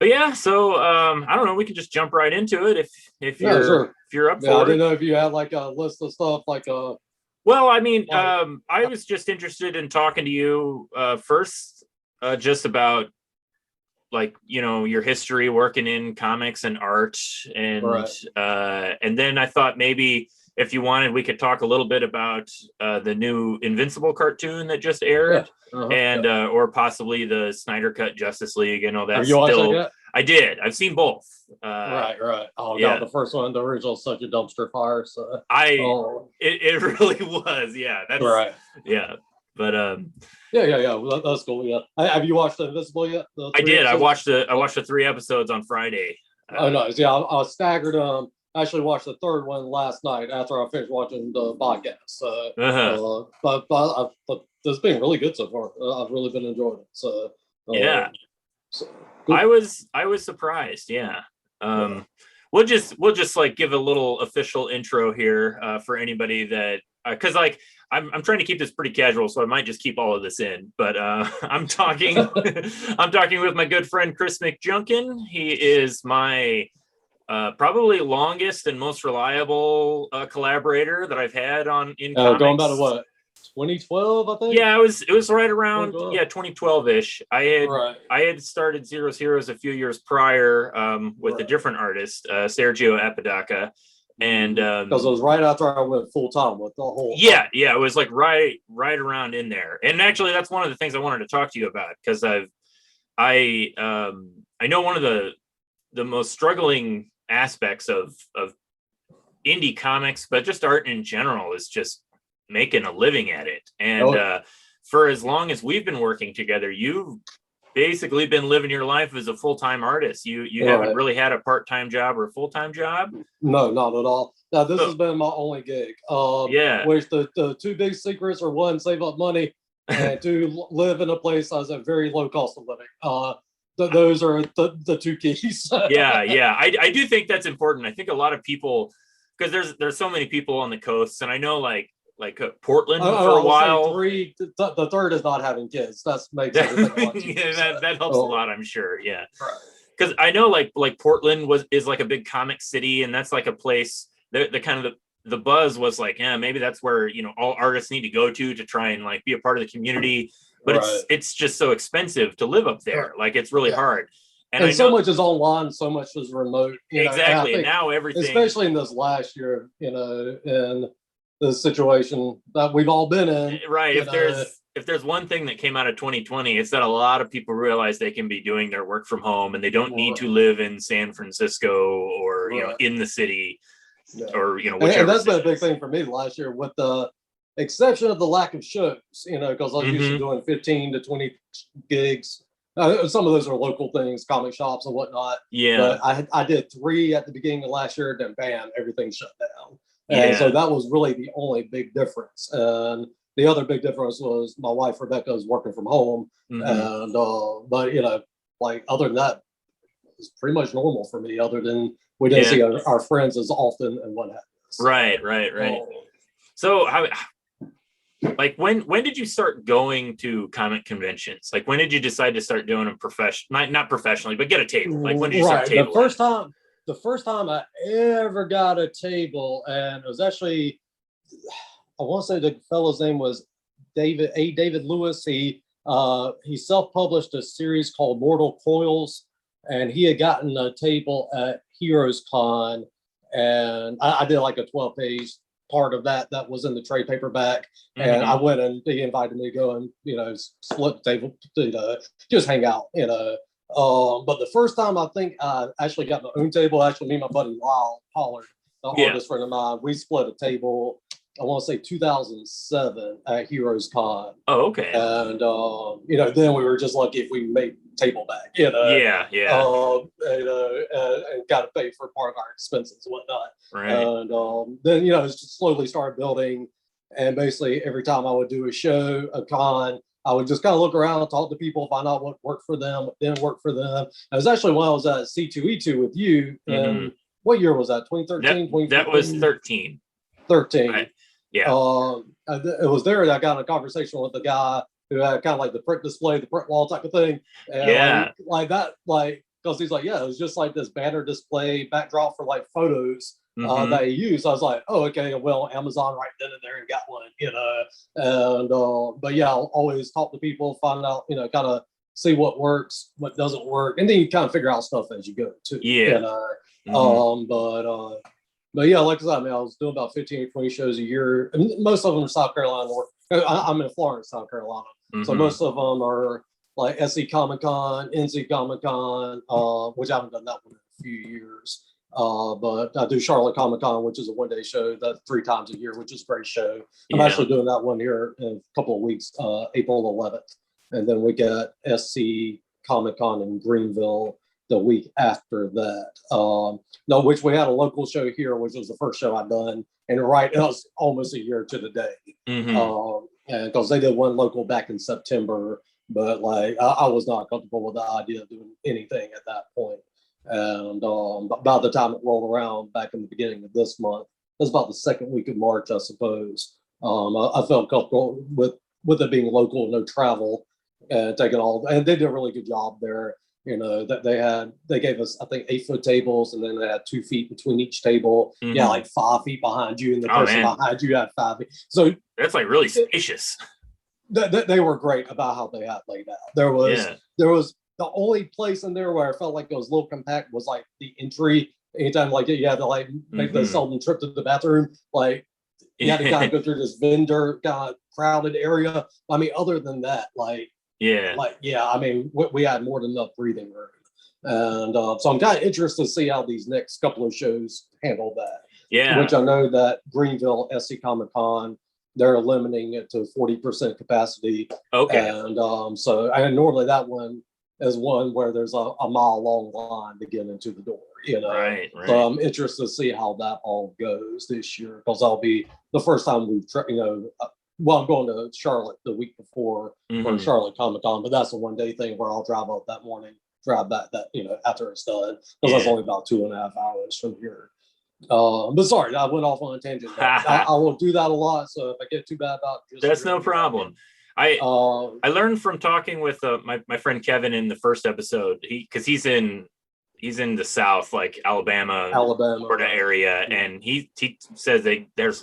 But yeah, so I don't know. We can just jump right into it if Yeah, you're sure. if you're up Yeah, I for didn't it. know if you had like a list of stuff Well, I mean, like I was just interested in talking to you first, just about like your history working in comics and art, right. and then I thought maybe if you wanted, we could talk a little bit about the new Invincible cartoon that just Yeah. aired, Yeah. and or possibly the Snyder Cut Justice League. I know Have that's you watched that still. yet? I did. I've seen both. Right. Oh Yeah, god, the first one, the original, is such a dumpster fire. So, I oh, it really was. Yeah, that's right. yeah. But Yeah. Well, that's cool. Yeah. Have you watched Invincible yet? The I three did. episodes? I watched the 3 episodes on Friday. Oh, nice. Yeah, I staggered. I actually watched the third one last night after I finished watching the podcast. Uh-huh. But it's been really good so far. I've really been enjoying it. Yeah, So cool. I was surprised. Yeah. Yeah. We'll just like give a little official intro here for anybody that because like I'm trying to keep this pretty casual, so I might just keep all of this in. But I'm talking I'm talking with my good friend Chris McJunkin. He is my probably longest and most reliable collaborator that I've had in comics. Going back to what, 2012, I think. Yeah, it was right around 2012-ish. Right. I had started Zero's Heroes a few years prior with a different artist, Sergio Apodaca, and because it was right after I went full time with the whole. Yeah, it was like right around in there. And actually, that's one of the things I wanted to talk to you about because I know one of the most struggling aspects of indie comics, but just art in general, is just making a living at it. And for as long as we've been working together, you've basically been living your life as a full-time artist. You haven't really had a part-time job or a full-time job? No, not at all. Now this has been my only gig. Which the two big secrets are: one, save up money, and two, live in a place that has a very low cost of living. Those are the two keys. yeah. I do think that's important. I think a lot of people, because there's so many people on the coast, and I know like Portland for a while. The third is not having kids. That makes everything a lot easier. That helps a lot, I'm sure. Yeah, because I know like Portland is like a big comic city, and that's like a place. The kind of the buzz was like, yeah, maybe that's where all artists need to go to try and like be a part of the community. But it's just so expensive to live up there. Like it's really hard. And I know, so much is online, so much is remote. Exactly. And now everything, especially in this last year, in the situation that we've all been in. Right. If there's one thing that came out of 2020, it's that a lot of people realize they can be doing their work from home and they don't need to live in San Francisco or in the city or whichever. And that's been a big thing for me last year, with the exception of the lack of shows. Because I was used to doing 15 to 20 gigs. Some of those are local things, comic shops and whatnot. Yeah. But I did 3 at the beginning of last year, then bam, everything shut down. And so that was really the only big difference. And the other big difference was my wife Rebecca is working from home. And but like other than that, it's pretty much normal for me, other than we didn't see our friends as often and what happens. Right. So how, like when did you start going to comic conventions? Like when did you decide to start doing them not professionally, but get a table? Like when did you start tabling? The first time I ever got a table, and it was actually, I want to say the fellow's name was David Lewis. He self-published a series called Mortal Coils, and he had gotten a table at Heroes Con, and I did like a 12-page part of that was in the trade paperback, and I went and he invited me to go and split the table, just hang out, but the first time I think I actually got my own table, actually me and my buddy Lyle Pollard, the artist friend of mine, we split a table, I want to say 2007 at Heroes Con. Oh, okay. And then we were just lucky if we made table back, and got to pay for part of our expenses and whatnot. Right. And then it just slowly started building, and basically every time I would do a show, a con, I would just kind of look around, talk to people, find out what worked for them, what didn't work for them. It was actually when I was at C2E2 with you. And what year was that? 2013? That was 13. 13. Yeah. It was there that I got in a conversation with the guy who had kind of like the print display, the print wall type of thing. And like because he's like, yeah, it was just like this banner display backdrop for like photos Mhm. that he used. I was like, oh, okay, well, Amazon right then and there and got one, and but yeah, I'll always talk to people, find out, kind of see what works, what doesn't work, and then you kind of figure out stuff as you go too. Yeah. But yeah, like I said, I mean, I was doing about 15 or 20 shows a year, and most of them are South Carolina. I'm in Florence, South Carolina, so most of them are like SC Comic Con, NC Comic Con, which I haven't done that one in a few years. But I do Charlotte Comic Con, which is a one-day show that's 3 times a year, which is a great show. I'm actually doing that one here in a couple of weeks, April 11th. And then we got SC Comic Con in Greenville the week after that. No, which we had a local show here, which was the first show I'd done. And it was almost a year to the day. And because they did one local back in September, but like I was not comfortable with the idea of doing anything at that point. And by the time it rolled around back in the beginning of this month, it was about the second week of March, I suppose. I felt comfortable with it being local, no travel, and taking all. And they did a really good job there. That they gave us, I think, 8-foot tables, and then they had 2 feet between each table. Yeah, like 5 feet behind you, and the person behind you had 5 feet. So that's like really spacious. They were great about how they had laid out. There was the only place in there where I felt like it was a little compact was like the entry. Anytime like you had to like make the seldom trip to the bathroom, like you had to kind of go through this vendor kind of crowded area. I mean, other than that, I mean, we had more than enough breathing room. And so I'm kind of interested to see how these next couple of shows handle that. Yeah. Which I know that Greenville SC Comic Con, they're limiting it to 40% capacity. Okay. And normally that one is one where there's a mile long line to get into the door, Right. So I'm interested to see how that all goes this year, because I'll be the first time we've I'm going to Charlotte the week before for Charlotte Comic Con, but that's a one-day thing where I'll drive up that morning, drive back that, after it's done, because that's only about 2.5 hours from here. But sorry, I went off on a tangent. I will do that a lot, so if I get too bad about it, that's no problem. I learned from talking with my friend Kevin in the first episode, because he's in the South, like Alabama, Florida area, and he says there's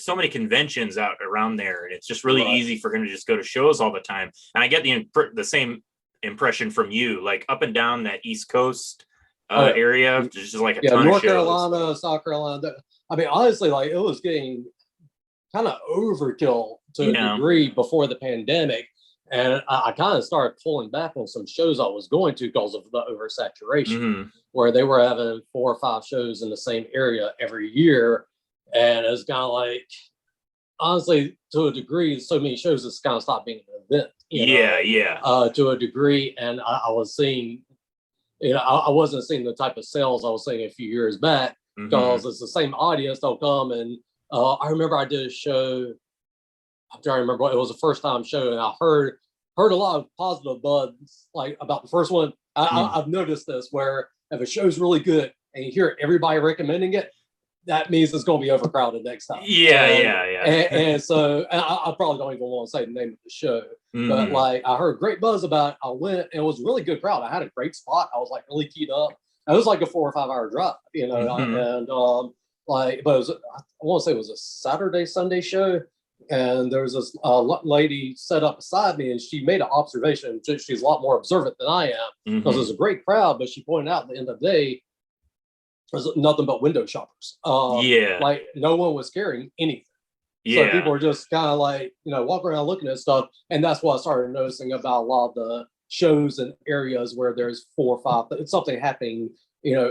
so many conventions out around there, and it's just really easy for him to just go to shows all the time. And I get the same impression from you, like up and down that East Coast area, just like a ton North of shows. Carolina, South Carolina. I mean, honestly, like it was getting kind of overkill to a degree before the pandemic, and I kind of started pulling back on some shows I was going to because of the oversaturation, where they were having 4 or 5 shows in the same area every year, and it's kind of like, honestly, to a degree, so many shows it's kind of stopped being an event. To a degree, and I was seeing. I wasn't seeing the type of sales I was seeing a few years back, because it's the same audience. They'll come, and I remember I did a show. I'm trying to remember. It was a first time show, and I heard a lot of positive buzz like about the first one. I've noticed this, where if a show's really good and you hear everybody recommending it, that means it's going to be overcrowded next time. And so I probably don't even want to say the name of the show, but like I heard great buzz about it. I went, and it was a really good crowd. I had a great spot. I was like really keyed up. It was like a 4 or 5 hour drive, and but it was, I want to say it was a Saturday, Sunday show. And there was this lady set up beside me, and she made an observation. She's a lot more observant than I am, because there's a great crowd, but she pointed out at the end of the day, there's nothing but window shoppers. Like no one was carrying anything. So people were just kind of like, walking around looking at stuff. And that's what I started noticing about a lot of the shows and areas where there's 4 or 5, it's something happening,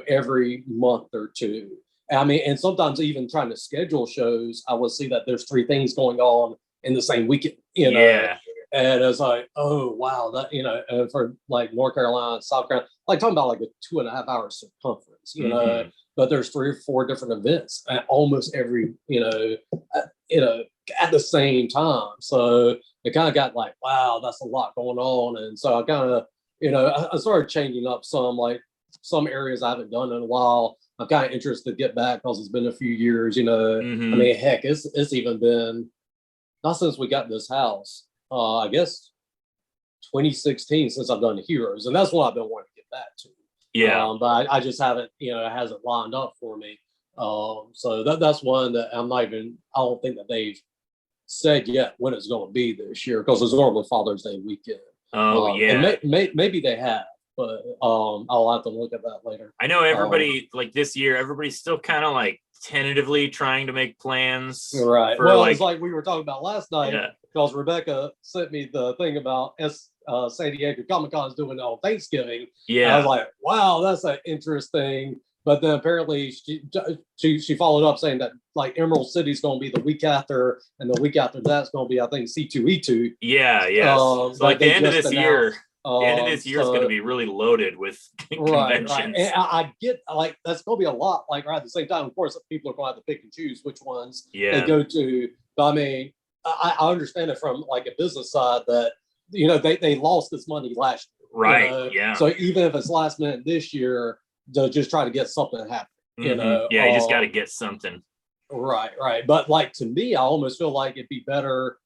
every month or two. I mean, and sometimes even trying to schedule shows, I will see that there's 3 things going on in the same weekend, and it's like, oh, wow, that, and for like North Carolina, South Carolina, like talking about like a 2.5 hour circumference, but there's 3 or 4 different events at almost every, at the same time. So it kind of got like, wow, that's a lot going on. And so I kind of, I started changing up some areas I haven't done in a while. I'm kind of interested to get back because it's been a few years, I mean, heck, it's even been, not since we got this house, I guess 2016 since I've done Heroes. And that's what I've been wanting to get back to. Yeah. But I just haven't, it hasn't lined up for me. So that's one that I'm not even. I don't think that they've said yet when it's going to be this year, because it's normally Father's Day weekend. Oh yeah. And maybe they have, but I'll have to look at that later. I know everybody like this year, everybody's still kind of like tentatively trying to make plans. Right. For, well, like, it's like we were talking about last night, because Rebecca sent me the thing about San Diego Comic Con is doing it on Thanksgiving. Yeah. And I was like, wow, that's an interesting. But then apparently she followed up saying that like Emerald City's going to be the week after, and the week after that's going to be, I think, C2E2. Yeah, yes. So like the end of this year. The end of this year is going to be really loaded with conventions. Right. And I get like that's going to be a lot. Like right at the same time, of course, people are going to have to pick and choose which ones they go to. But I mean, I understand it from like a business side that they lost this money last year. Right. Yeah. So even if it's last minute this year, they'll just try to get something happen. Yeah, you just got to get something. Right. But like to me, I almost feel like it'd be better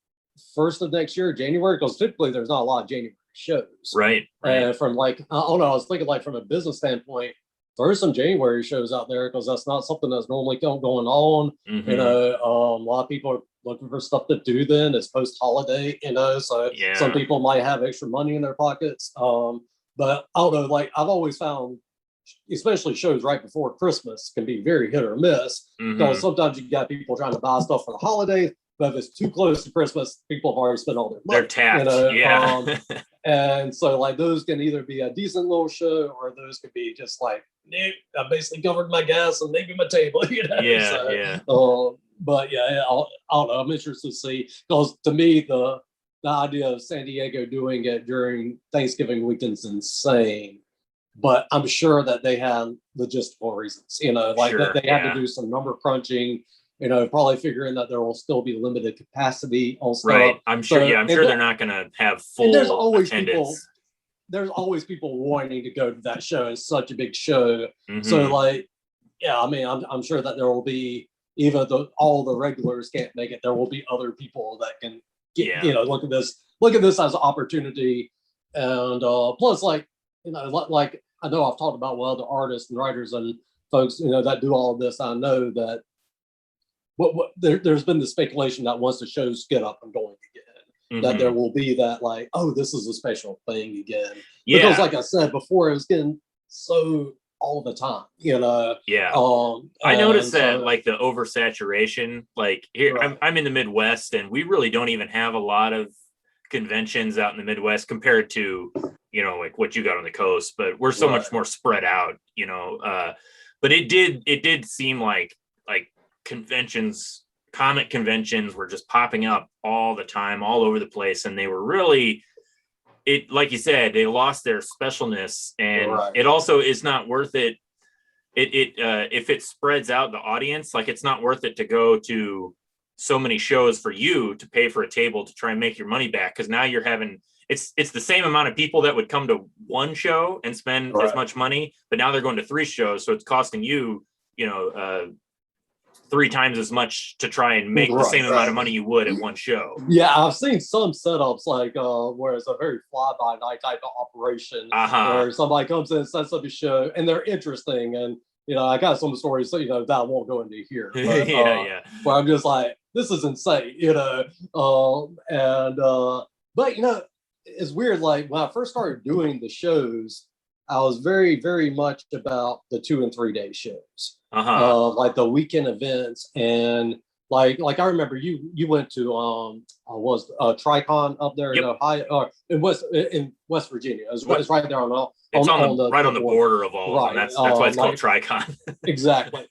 first of next year, January, because typically there's not a lot of January shows. Right. From like, I don't know, I was thinking like from a business standpoint, there's some January shows out there, because that's not something that's normally going on. A lot of people are looking for stuff to do then. It's post-holiday, so some people might have extra money in their pockets. But I don't know, like I've always found, especially shows right before Christmas can be very hit or miss, because sometimes you got people trying to buy stuff for the holidays, but if it's too close to Christmas, people have already spent all their money. They're tapped. And so like those can either be a decent little show, or those could be just like, I basically covered my gas and maybe my table. But yeah, I don't know. I'm interested to see, because to me the idea of San Diego doing it during Thanksgiving weekend is insane. But I'm sure that they have logistical reasons, that they had to do some number crunching, probably figuring that there will still be limited capacity on stuff. Right. I'm sure. I'm sure they're not going to have full attendance. There's always people wanting to go to that show. It's such a big show. So like, I mean, I'm sure that there will be, even though all the regulars can't make it, there will be other people that can get, look at this as an opportunity. And plus like, like I know I've talked about with other artists and writers and folks, that do all of this. I know that there's been the speculation that once the shows get up and going again, that there will be that like, oh, this is a special thing again. Because like I said before, it was getting so all the time, I noticed that like the oversaturation, like here, I'm in the Midwest, and we really don't even have a lot of conventions out in the Midwest compared to like what you got on the coast, but we're so much more spread out, but it did seem like conventions, comic conventions were just popping up all the time, all over the place, and they were really, like you said, they lost their specialness, and it also is not worth it. If it spreads out the audience, like it's not worth it to go to so many shows for you to pay for a table to try and make your money back, because now you're having it's the same amount of people that would come to one show and spend as much money, but now they're going to 3 shows, so it's costing you 3 times as much to try and make the same amount of money you would at one show. Yeah, I've seen some setups like where it's a very fly-by-night type of operation, where somebody comes in and sets up a show, and they're interesting, and I got some stories that I won't go into here. But, where I'm just like, this is insane, but it's weird. Like when I first started doing the shows, I was very, very much about the 2 and 3 day shows, like the weekend events, and like I remember you went to was Tricon up there in Ohio, in West Virginia. It's right there on the border of all of them. That's why it's called Tricon. Exactly.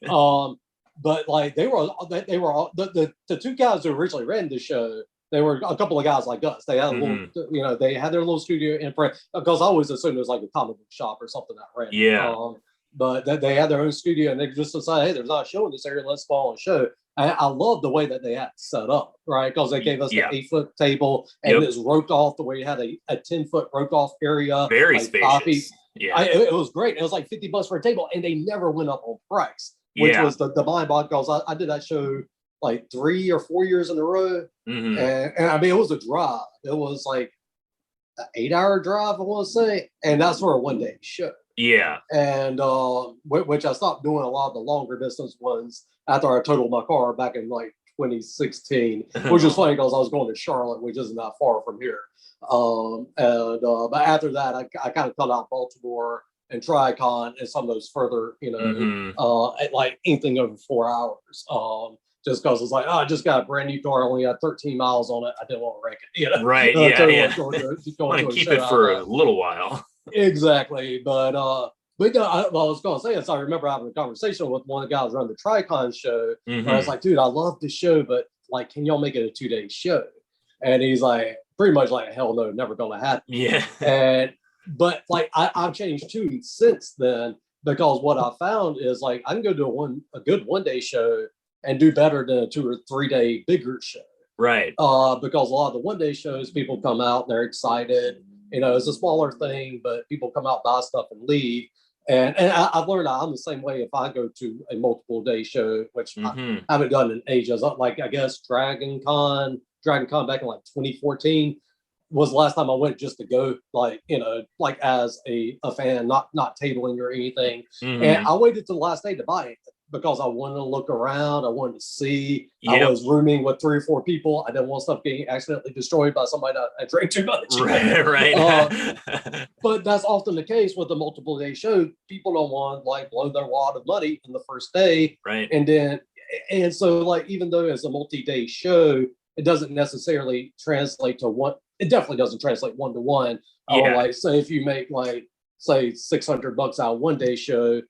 But like they were all the 2 guys who originally ran the show. They were a couple of guys like us. They had a little, they had their little studio in front, because I always assumed it was like a comic book shop or something that ran. Yeah. But they had their own studio, and they just decided, hey, there's not a show in this area. Let's fall on a show. I love the way that they had set up, right? Because they gave us the 8-foot table, and it was roped off the way you had a 10-foot roped off area. Very spacious. It was great. It was like $50 for a table, and they never went up on price, which was the mind bog, because I did that show like 3 or 4 years in a row. And I mean, it was a drive. It was like an 8-hour drive, I want to say. And that's for a 1-day show. Yeah. And which I stopped doing a lot of the longer distance ones after I totaled my car back in like 2016, which is funny because I was going to Charlotte, which isn't that far from here. But after that, I kind of cut out Baltimore and Tricon and some of those further, like anything over 4 hours. Just because it's like, oh, I just got a brand new car, only had 13 miles on it. I didn't want to wreck it, Right. Yeah. Want to keep it for a little while. Exactly. But I was going to say is I remember having a conversation with one of the guys running the Tricon show. Where I was like, dude, I love the show, but like, can y'all make it a 2-day show? And he's like, pretty much like, hell no, never going to happen. Yeah. But like, I've changed too since then, because what I found is like, I can go to a good 1-day show and do better than a 2 or 3 day bigger show. Right. Because a lot of the 1-day shows, people come out and they're excited. It's a smaller thing, but people come out, buy stuff, and leave. And I've learned I'm the same way if I go to a multiple day show, which I haven't done in ages. Like, I guess Dragon Con back in like 2014 was the last time I went just to go, like, like as a fan, not tabling or anything. And I waited till the last day to buy it because I wanted to look around. I wanted to see. Yep. I was rooming with 3 or 4 people. I didn't want stuff getting accidentally destroyed by somebody that drank too much. Right. But that's often the case with the multiple day show. People don't want to like blow their wad of money in the first day. Right. And so like, even though it's a multi-day show, it doesn't necessarily translate to one. It definitely doesn't translate 1-to-1. Like, say if you make like, say $600 out of 1-day show,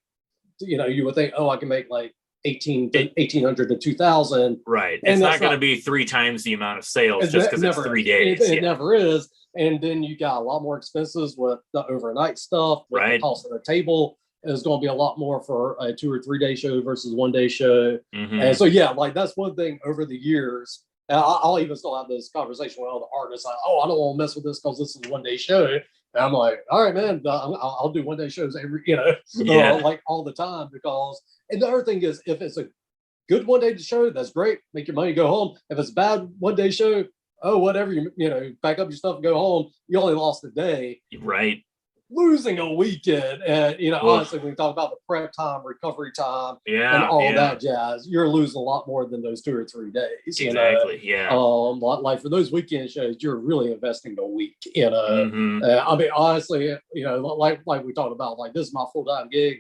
you would think, oh, I can make like 1,800 to 2,000. Right. It's not going to be 3 times the amount of sales just because it's 3 days. It never is. And then you got a lot more expenses with the overnight stuff. With the cost of the table is going to be a lot more for a 2 or 3 day show versus 1-day show. And so, yeah, like that's one thing over the years. I'll even still have this conversation with all the artists. Like, oh, I don't want to mess with this because this is a 1-day show. And I'm like, all right, man, I'll do 1-day shows every, like all the time because. And the other thing is, if it's a good 1-day show, that's great. Make your money, go home. If it's a bad 1-day show, oh, whatever, pack up your stuff and go home. You only lost a day. Right. Losing a weekend. And, honestly, when we talk about the prep time, recovery time, and all that jazz, you're losing a lot more than those 2 or 3 days. Exactly. Like for those weekend shows, you're really investing a week. I mean, honestly, like we talked about, like this is my full-time gig.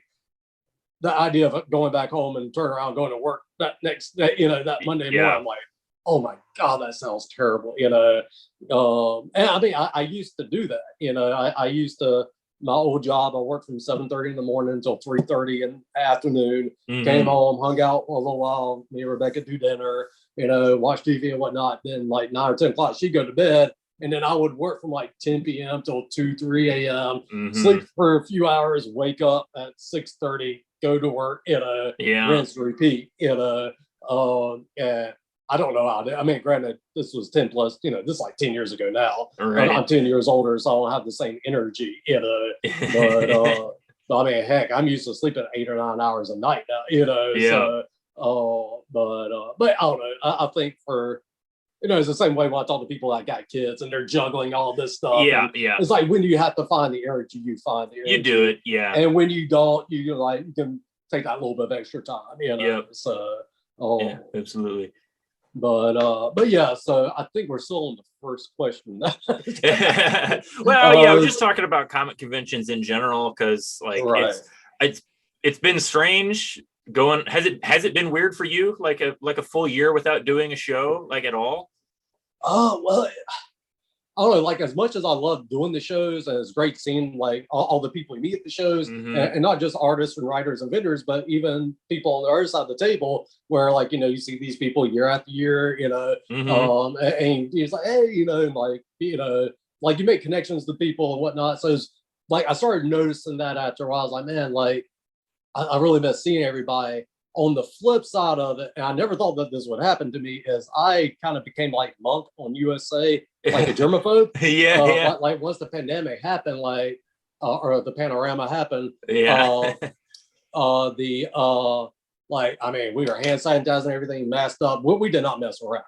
The idea of going back home and turn around going to work that next day, that Monday morning, I'm like, oh my God, that sounds terrible. And I mean, I used to do that. I used to. My old job, I worked from 7:30 in the morning until 3:30 in the afternoon. Came home, hung out for a little while. Me and Rebecca do dinner, watch TV and whatnot. Then like 9 or 10 o'clock, she'd go to bed. And then I would work from like 10 p.m. till 2, 3 a.m., sleep for a few hours, wake up at 6:30, go to work, rinse, repeat, I don't know how to, I mean, granted, this was 10 plus, this is like 10 years ago now. Right. I'm 10 years older, so I don't have the same energy, but I mean, heck, I'm used to sleeping 8 or 9 hours a night now, so, but I don't know. I think for, it's the same way when I talk to people that got kids and they're juggling all this stuff. It's like when you have to find the energy, you find the energy. You do it, And when you don't, you can take that little bit of extra time, So, yeah, absolutely. But yeah, so I think we're still on the first question. Well, we're just talking about comic conventions in general because, like, it's been strange going. Has it been weird for you, like a full year without doing a show, like at all? Oh well, I don't know. Like as much as I love doing the shows, and it's great seeing like all the people you meet at the shows, and not just artists and writers and vendors, but even people on the other side of the table, where like you see these people year after year, and it's like hey, like you make connections to people and whatnot. So it's like I started noticing that after a while. I was like, man, like I really miss seeing everybody. On the flip side of it, and I never thought that this would happen to me, is I kind of became like Monk on USA, like a germaphobe. Like once the pandemic happened, like or the panorama happened, like I mean, we were hand sanitizing everything, masked up. We did not mess around,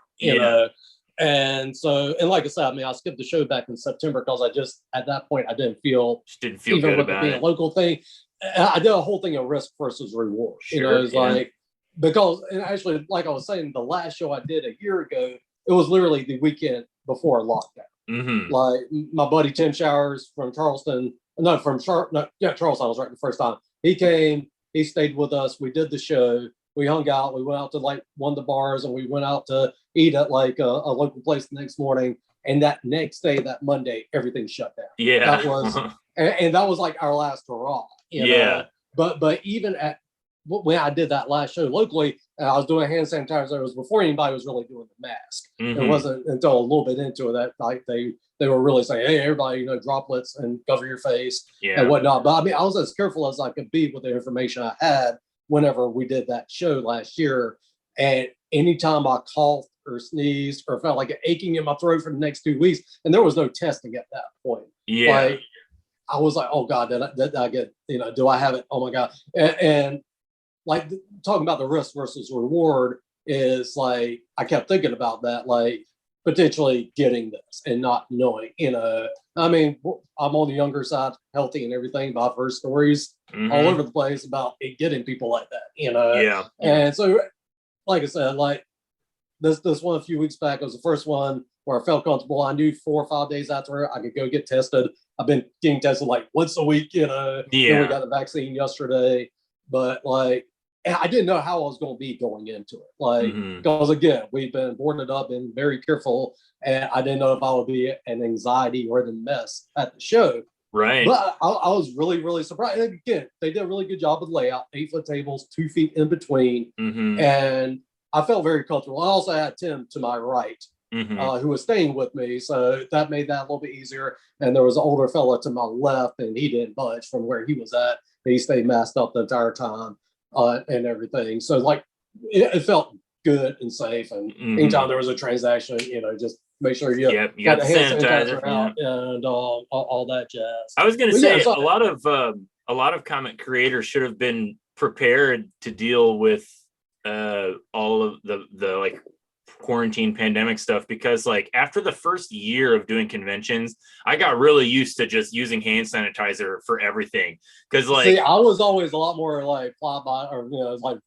And so, and like I said, I mean, I skipped the show back in September because I just, at that point, I didn't feel even good with it being a local thing. I did a whole thing of risk versus reward. Sure, you know, it's like, because, and actually, like I was saying, the last show I did a year ago, it was literally the weekend before lockdown. Like my buddy Tim Showers from Charleston, Charleston, I was right the first time. He came, he stayed with us. We did the show. We hung out. We went out to like one of the bars, and we went out to eat at like a local place the next morning. And that next day, that Monday, everything shut down. Yeah, that was, and that was like our last hurrah. You know? But even at when I did that last show locally, I was doing hand sanitizer. It was before anybody was really doing the mask. It wasn't until a little bit into it that like they were really saying, "Hey, everybody, you know, droplets and cover your face and whatnot." But I mean, I was as careful as I could be with the information I had whenever we did that show last year. And anytime I coughed or sneezed or felt like an aching in my throat for the next 2 weeks, and there was no testing at that point. Like, I was like, "Oh God, did I get, you know, do I have it? Oh my God." And like talking about the risk versus reward is like, I kept thinking about that, like potentially getting this and not knowing, you know, I mean, I'm on the younger side, healthy and everything, but I've heard stories all over the place about it getting people like that, you know? And so, like I said, like this one a few weeks back, it was the first one where I felt comfortable. I knew 4 or 5 days after I could go get tested. I've been getting tested like once a week, you know, then we got the vaccine yesterday, but like, I didn't know how I was going to be going into it. Like, because again, we've been boarded up and very careful, and I didn't know if I would be an anxiety or the mess at the show. Right. But I was really, really surprised. And again, they did a really good job with layout, 8-foot tables, 2 feet in between. And I felt very comfortable. I also had Tim to my right, who was staying with me. So that made that a little bit easier. And there was an older fella to my left, and he didn't budge from where he was at. He stayed masked up the entire time. And everything. So like it felt good and safe. And anytime there was a transaction, you know, just make sure you got the hand sanitizer out and all that jazz. I was going to say a lot of comic creators should have been prepared to deal with all of the like quarantine pandemic stuff, because like after the first year of doing conventions, I got really used to just using hand sanitizer for everything. Because like, see, I was always a lot more like fly by, or you know, like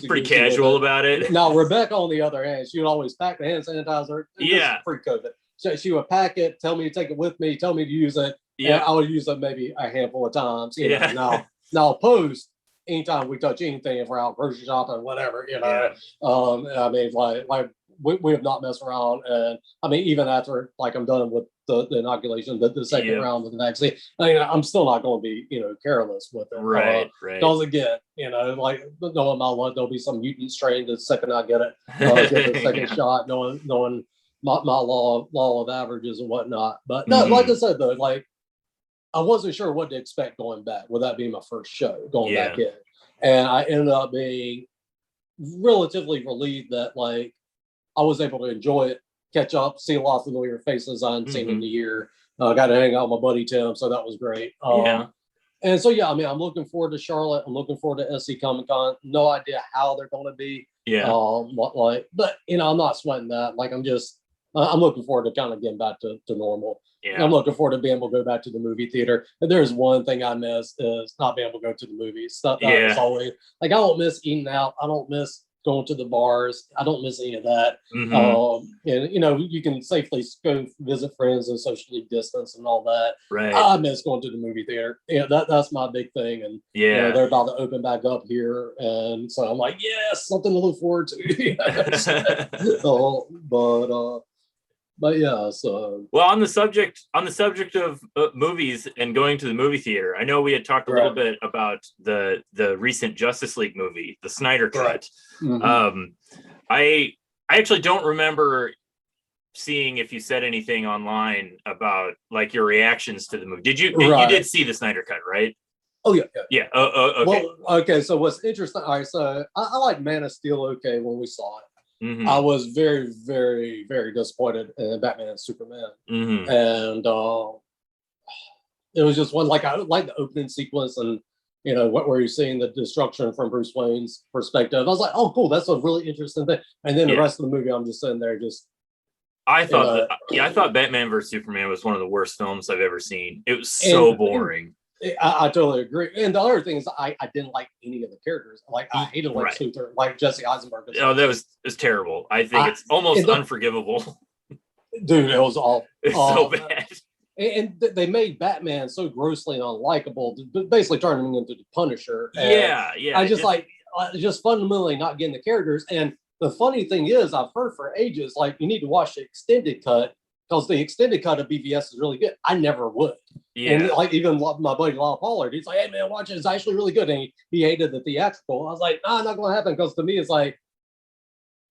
pretty casual about it. Now Rebecca, on the other hand, she would always pack the hand sanitizer. Pre-COVID, so she would pack it, tell me to take it with me, tell me to use it. I would use it maybe a handful of times. You know, now post, anytime we touch anything, if we're out grocery shopping, whatever, you know, I mean, like we have not messed around. And I mean, even after like I'm done with the inoculation, the second round of the vaccine, I mean, I'm still not going to be, you know, careless with it. Right. Because again, you know, like knowing my luck, there'll be some mutant strain the second I get it, get the second shot, knowing my law of averages and whatnot. But no, like I said though, like I wasn't sure what to expect going back. With that being my first show going back in, and I ended up being relatively relieved that like I was able to enjoy it, catch up, see a lot of familiar faces I hadn't seen in a year. Got to hang out with my buddy Tim, so that was great. And so I mean, I'm looking forward to Charlotte. I'm looking forward to SC Comic Con. No idea how they're going to be. But you know, I'm not sweating that. Like I'm looking forward to kind of getting back to normal. I'm looking forward to being able to go back to the movie theater. And there's one thing I miss is not being able to go to the movies. That was always like, I don't miss eating out. I don't miss going to the bars. I don't miss any of that. And you know, you can safely go visit friends and socially distance and all that. I miss going to the movie theater. That's my big thing. And you know, they're about to open back up here, and so I'm like, yes, something to look forward to. But yeah, so well, on the subject of movies and going to the movie theater, I know we had talked a little bit about the recent Justice League movie, the Snyder Cut. I actually don't remember seeing if you said anything online about like your reactions to the movie. Did you? You did see the Snyder Cut, right? Oh yeah. Okay. Well, okay. So what's interesting? All right. So I like Man of Steel. Okay, when we saw it. I was very, very, very disappointed in Batman and Superman, and it was just one like I like the opening sequence, and you know where you're seeing the destruction from Bruce Wayne's perspective. I was like, oh, cool, that's a really interesting thing. And then the rest of the movie, I'm just sitting there, just I thought I thought Batman vs Superman was one of the worst films I've ever seen. It was so boring. I totally agree. And the other thing is, I didn't like any of the characters. Like, I hated Lex Luthor, like Jesse Eisenberg. Oh, that was terrible. I think it's almost unforgivable. Dude, it was all it's so bad. And they made Batman so grossly unlikable, basically turning him into the Punisher. Yeah. I just fundamentally not getting the characters. And the funny thing is, I've heard for ages, like, you need to watch the extended cut because the extended cut of BVS is really good. I never would. Yeah. And like, even my buddy Lyle Pollard, he's like, hey man, watch it. It's actually really good. And he hated the theatrical. I was like, nah, not going to happen. Because to me, it's like,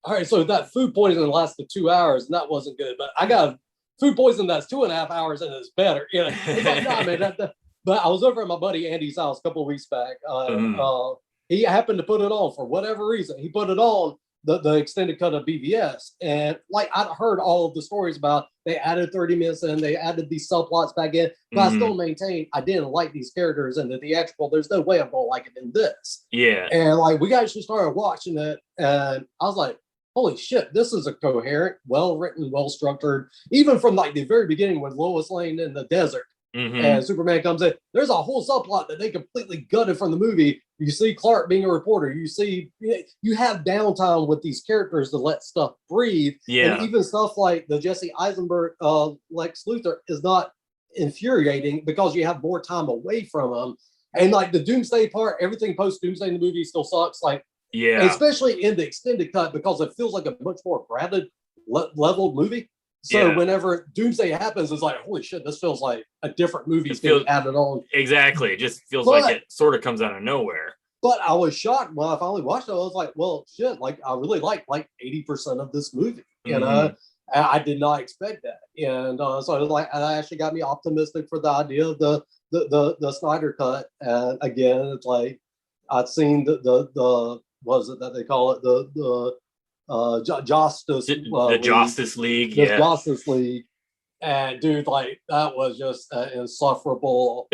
all right, so that food poisoning lasted 2 hours and that wasn't good. But I got food poisoning that's 2.5 hours and it's better. You know, it's like, nah, man. But I was over at my buddy Andy's house a couple of weeks back. He happened to put it on for whatever reason. He put it on the extended cut of BVS. And like, I'd heard all of the stories about they added 30 minutes and they added these subplots back in, but I still maintain I didn't like these characters in the theatrical. There's no way I'm going to like it in this. Yeah. And like, we actually started watching it and I was like, holy shit, this is a coherent, well-written, well-structured, even from like the very beginning with Lois Lane in the desert. And Superman comes in. There's a whole subplot that they completely gutted from the movie. You see Clark being a reporter. You have downtime with these characters to let stuff breathe. Yeah. And even stuff like the Jesse Eisenberg Lex Luthor is not infuriating because you have more time away from them. And like the Doomsday part, everything post Doomsday in the movie still sucks. Like, yeah, especially in the extended cut because it feels like a much more grounded, leveled movie. So whenever Doomsday happens, it's like, holy shit, this feels like a different movie being added on. Exactly. It just feels like it sort of comes out of nowhere. But I was shocked when I finally watched it. I was like, well, shit, like I really like 80% of this movie. You know, I did not expect that. And so it was like, it actually got me optimistic for the idea of the Snyder Cut. And again, it's like, I've seen the what is it that they call it? The Justice Justice League. The Justice League. And dude, like that was just insufferable.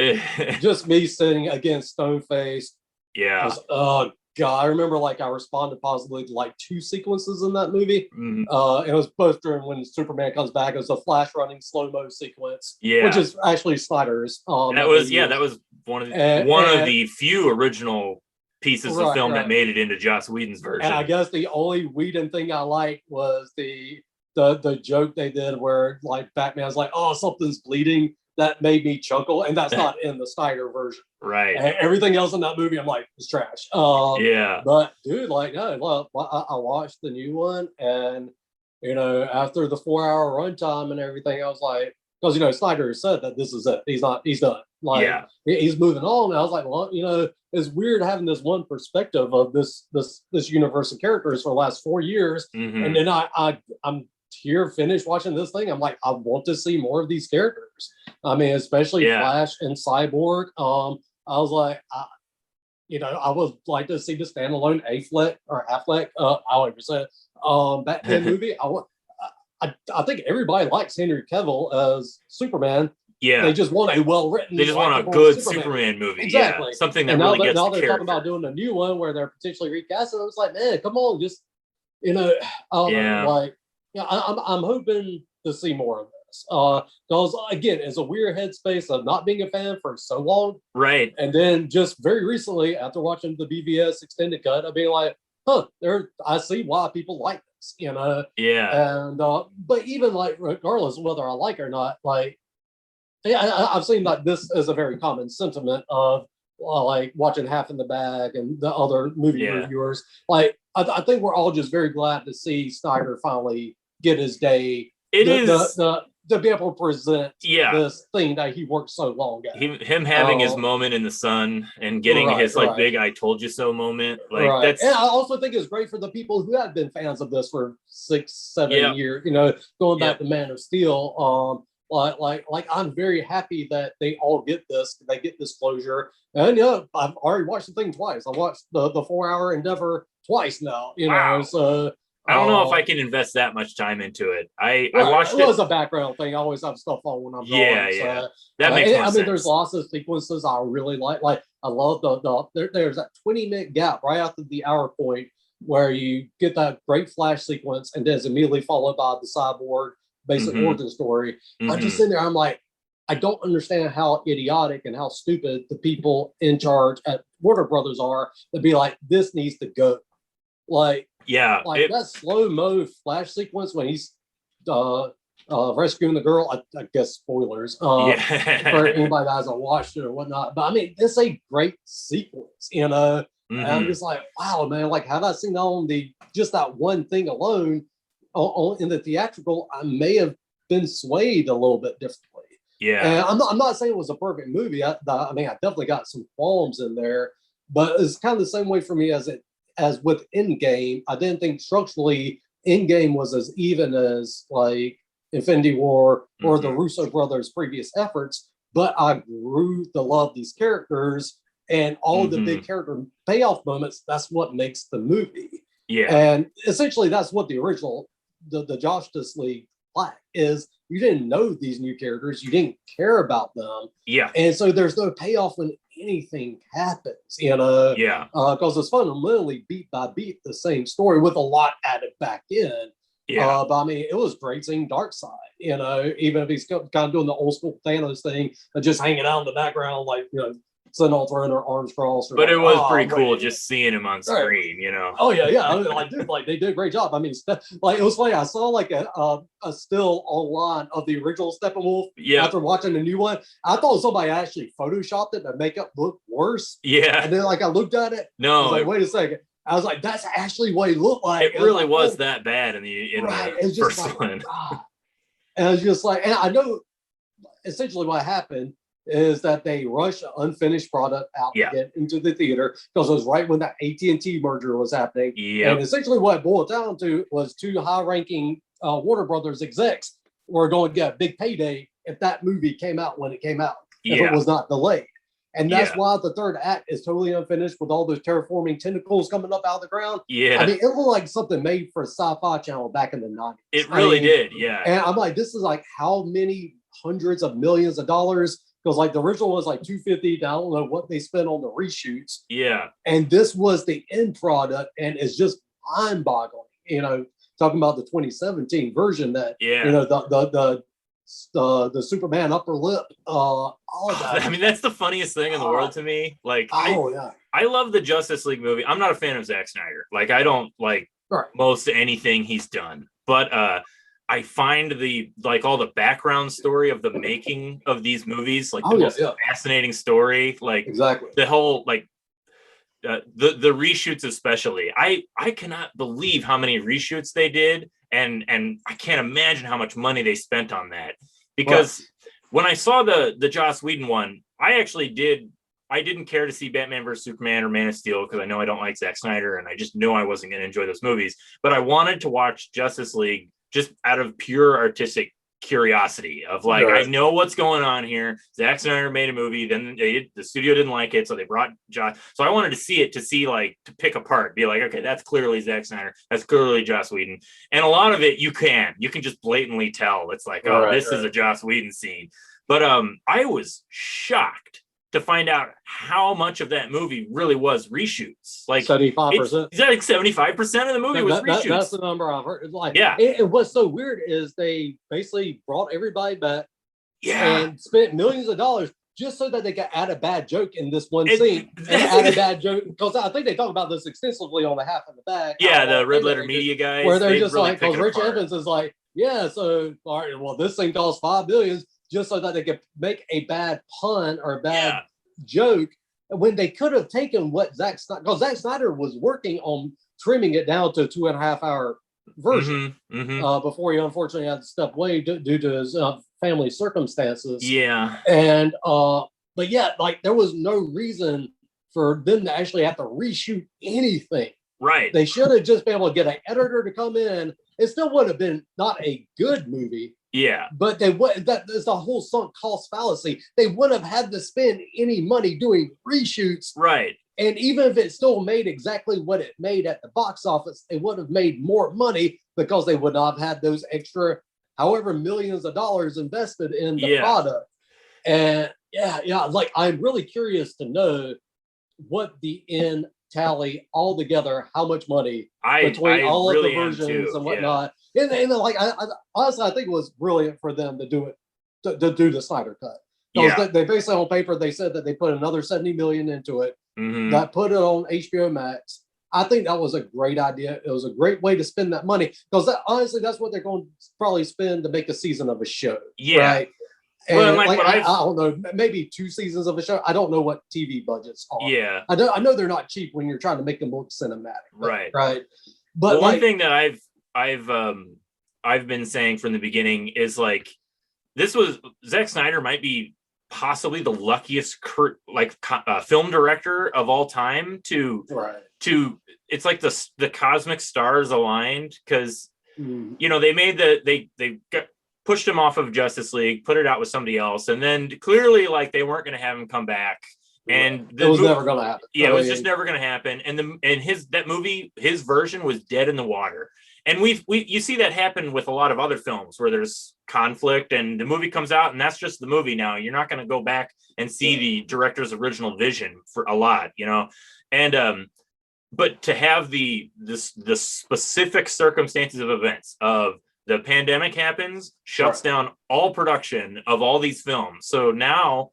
Just me sitting against stone faced. Yeah. Oh god, I remember like I responded positively to like 2 sequences in that movie. It was both during when Superman comes back. It was a flash running slow-mo sequence. Yeah. Which is actually Snyder's. That was one of the few original pieces of film that made it into Joss Whedon's version. And I guess the only Whedon thing I liked was the joke they did where like Batman's like, oh, something's bleeding. That made me chuckle, and that's not in the Snyder version. Right. And everything else in that movie, I'm like, it's trash. Yeah. But dude, like, no, well, I watched the new one, and you know, after the 4-hour runtime and everything, I was like, because you know, Snyder said that this is it. He's done. Like, he's moving on. And I was like, well, you know, it's weird having this one perspective of this universe of characters for the last 4 years, and then I'm here finished watching this thing. I'm like, I want to see more of these characters. I mean, especially Flash and Cyborg. I was like, I would like to see the standalone Affleck, however you say it, Batman movie. I think everybody likes Henry Cavill as Superman. Yeah, they just want a well-written. They just want a good Superman movie. Exactly, something that really gets now the they're talking about doing a new one where they're potentially recasting. I was like, man, come on, just like. Yeah, I'm hoping to see more of this. Because again, it's a weird headspace of not being a fan for so long. Right. And then just very recently, after watching the BVS extended cut, I've been like, I see why people like this, you know? Yeah. And but even like regardless of whether I like it or not, like I've seen like this as a very common sentiment of like watching Half in the Bag and the other movie reviewers. Like I think we're all just very glad to see Snyder finally get his day. To be able to present this thing that he worked so long at. Him having his moment in the sun and getting his big "I told you so" moment. Like that's. And I also think it's great for the people who have been fans of this for 6-7 years. You know, going back to Man of Steel. Like I'm very happy that they all get this. They get this closure. And I've already watched the thing twice. I watched the 4-hour endeavor twice now. You know, so. I don't know if I can invest that much time into it. I watched it. It was a background thing. I always have stuff on when I'm drawing. So, that makes more sense. I mean, there's lots of sequences I really like. Like, I love there's that 20-minute gap right after the hour point where you get that great Flash sequence and then it's immediately followed by the Cyborg basic origin story. I'm just sitting there, I'm like, I don't understand how idiotic and how stupid the people in charge at Warner Brothers are to be like, this needs to go. Like, that slow-mo flash sequence when he's rescuing the girl, I guess spoilers for anybody that hasn't watched it or whatnot. But I mean, it's a great sequence, you know. And I'm just like, wow, man, like had I seen that on just that one thing alone in the theatrical, I may have been swayed a little bit differently. Yeah. And I'm not saying it was a perfect movie. I mean, I definitely got some qualms in there, but it's kind of the same way for me as with Endgame. I didn't think structurally Endgame was as even as like Infinity War or the Russo brothers' previous efforts, but I grew to love these characters and all of the big character payoff moments. That's what makes the movie. Yeah. And essentially that's what the original, the Justice League lacked, is you didn't know these new characters. You didn't care about them. Yeah. And so there's no payoff when anything happens, you know? Yeah. Because it's fundamentally beat by beat the same story with a lot added back in. Yeah. But I mean, it was great seeing Darkseid, you know, even if he's kind of doing the old school Thanos thing and just hanging out in the background, like, you know, sitting all throwing their arms crossed. But it was pretty cool just seeing him on screen, you know? Oh, yeah. I mean, like, dude, like, they did a great job. I mean, like, it was funny. I saw like a still online of the original Steppenwolf after watching the new one. I thought somebody actually photoshopped it to make it look worse. Yeah. And then, like, I looked at it. No. I was like, wait a second. I was like, that's actually what he looked like. It really was that bad in the first one. And I was just like, and I know essentially what happened is that they rushed an unfinished product out to get into the theater because it was right when that AT&T merger was happening. And essentially what it boiled down to was two high-ranking Warner Brothers execs were going to get a big payday if that movie came out when it came out, if it was not delayed. And that's why the third act is totally unfinished with all those terraforming tentacles coming up out of the ground. Yeah. I mean, it looked like something made for a sci-fi channel back in the 90s. It really did, yeah. And I'm like, this is like how many hundreds of millions of dollars? Because like the original was like $250. I don't know what they spent on the reshoots. Yeah. And this was the end product, and it's just mind-boggling. You know, talking about the 2017 version that you know the Superman upper lip, all of that. I mean, that's the funniest thing in the world to me. Like, I love the Justice League movie. I'm not a fan of Zack Snyder. Like, I don't like most anything he's done, but I find all the background story of the making of these movies, like the most fascinating story. Like the whole the reshoots, especially. I cannot believe how many reshoots they did, and I can't imagine how much money they spent on that. Because when I saw the Joss Whedon one, I didn't care to see Batman vs Superman or Man of Steel because I know I don't like Zack Snyder, and I just know I wasn't going to enjoy those movies. But I wanted to watch Justice League just out of pure artistic curiosity of like, I know what's going on here. Zack Snyder made a movie, then the studio didn't like it, so they brought Joss. So I wanted to see it to pick apart, be like, okay, that's clearly Zack Snyder, that's clearly Joss Whedon. And a lot of it you can just blatantly tell it's like, this is a Joss Whedon scene. But I was shocked to find out how much of that movie really was reshoots. Like 75%. Is that like 75% of the movie was reshoots? That's the number I've heard. Like, and what's so weird is they basically brought everybody back and spent millions of dollars just so that they could add a bad joke in this one scene. And add a bad joke, because I think they talk about this extensively on the half and the back. Yeah, the Red Letter Media guys. Where they're just really like, because Rich Evans is like, so, all right, well, this thing costs $5 billion. Just so that they could make a bad pun or a bad joke, when they could have taken what Zack Snyder, because Zack Snyder was working on trimming it down to a 2.5 hour version before he unfortunately had to step away due to his family circumstances. Yeah. And but like there was no reason for them to actually have to reshoot anything. Right. They should have just been able to get an editor to come in. It still would have been not a good movie. Yeah. But that's the whole sunk cost fallacy. They wouldn't have had to spend any money doing reshoots. Right. And even if it still made exactly what it made at the box office, it would have made more money because they would not have had those extra, however, millions of dollars invested in the product. And like, I'm really curious to know what the end tally all together how much money I between all really of the am versions too, and whatnot. And like, I honestly, I think it was brilliant for them to do it, to do the Snyder Cut. Because they basically on paper, they said that they put another 70 million into it, that put it on HBO Max. I think that was a great idea. It was a great way to spend that money, because honestly, that's what they're going to probably spend to make a season of a show. Yeah. Right. And well, like, I don't know, maybe 2 seasons of a show. I don't know what TV budgets are. Yeah. I know they're not cheap when you're trying to make them look cinematic. Right. Right. But one thing that I've been saying from the beginning is like, this was Zack Snyder might be possibly the luckiest film director of all time to it's like the cosmic stars aligned, because you know, they made they pushed him off of Justice League, put it out with somebody else, and then clearly like they weren't going to have him come back, and it was never going to happen. Yeah, it was just never going to happen. And that movie, his version was dead in the water. And you see that happen with a lot of other films where there's conflict and the movie comes out and that's just the movie now. You're not going to go back and see the director's original vision for a lot, you know? And, but to have the specific circumstances of events of the pandemic happens, shuts down all production of all these films. So now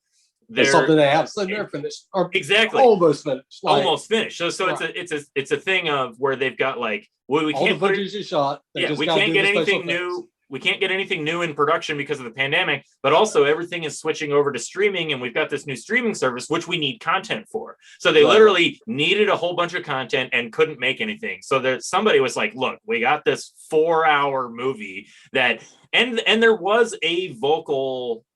there's something they have, so they're finished, or exactly almost finished, almost finished. So it's a thing of where they've got like, well, we all can't the footage is shot. We can't get anything new. We can't get anything new in production because of the pandemic, but also everything is switching over to streaming, and we've got this new streaming service which we need content for. So they literally needed a whole bunch of content and couldn't make anything. So somebody was like, look, we got this 4-hour movie that and there was a vocal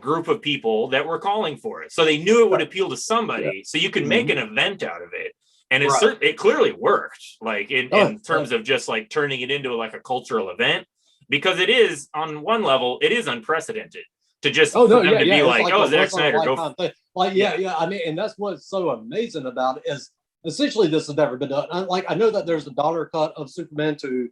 group of people that were calling for it. So they knew it would appeal to somebody. So you can make an event out of it. And it clearly worked, like in terms of just like turning it into like a cultural event, because it is, on one level, it is unprecedented to just for them to be like, oh, Zack Snyder, go. I mean, and that's what's so amazing about it is essentially this has never been done. I know that there's a dollar cut of Superman 2.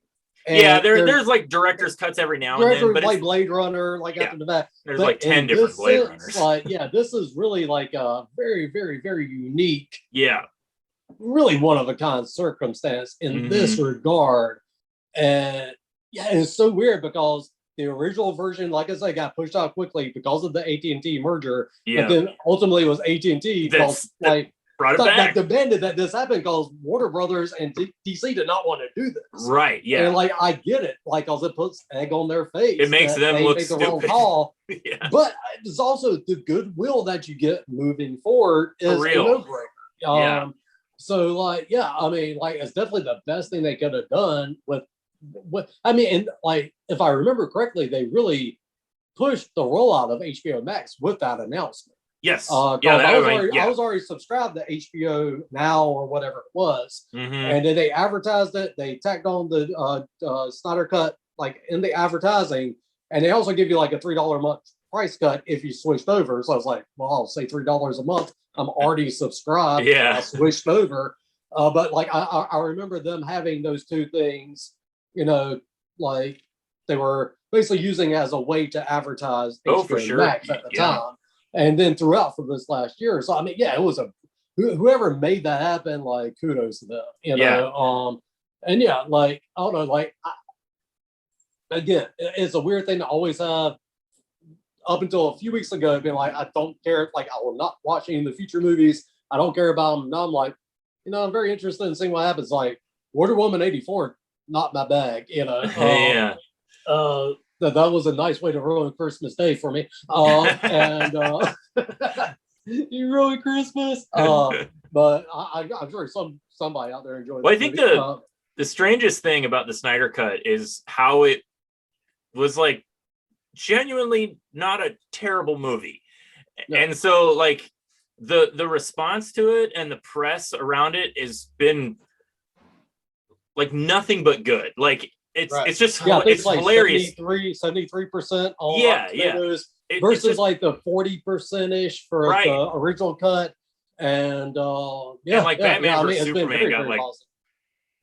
And there's like director's cuts every now and then, but like Blade Runner, like after the back. There's like 10 different Blade Runners. This is really like a very, very, very unique. Yeah. Really one of a kind circumstance in this regard. And it's so weird because the original version, like I said, got pushed out quickly because of the AT&T merger. But then ultimately it was AT&T brought it back. Demanded that this happen because Warner Brothers and DC did not want to do this. Right. Yeah. And like, I get it, like, because it puts egg on their face. It makes them look stupid. The wrong call. But it's also the goodwill that you get moving forward is a no-brainer. So like, I mean, like, it's definitely the best thing they could have done with I mean, and like, if I remember correctly, they really pushed the rollout of HBO Max with that announcement. Yes. I was already subscribed to HBO Now or whatever it was. And then they advertised it. They tacked on the Snyder Cut like in the advertising, and they also give you like a $3 a month price cut if you switched over. So I was like, well, I'll say $3 a month. I'm already subscribed. Yeah. I switched over. But like I remember them having those two things, you know, like they were basically using as a way to advertise HBO Max at the time. And then throughout for this last year. So I mean, it was whoever made that happen, like kudos to them, you know. And like, I don't know, like again, it's a weird thing to always have. Up until a few weeks ago, being like, I don't care, like, I will not watch any of the future movies. I don't care about them. Now I'm like, you know, I'm very interested in seeing what happens. Like, Wonder Woman 84, not my bag, you know. That was a nice way to ruin Christmas Day for me. You ruined Christmas. But I'm sure somebody out there enjoyed. Well, I think the strangest thing about the Snyder Cut is how it was like genuinely not a terrible movie. And so like the response to it and the press around it has been like nothing but good. Like it's just it's like hilarious. 73% on versus like the 40%ish for the original cut. And like Batman versus Superman got like positive.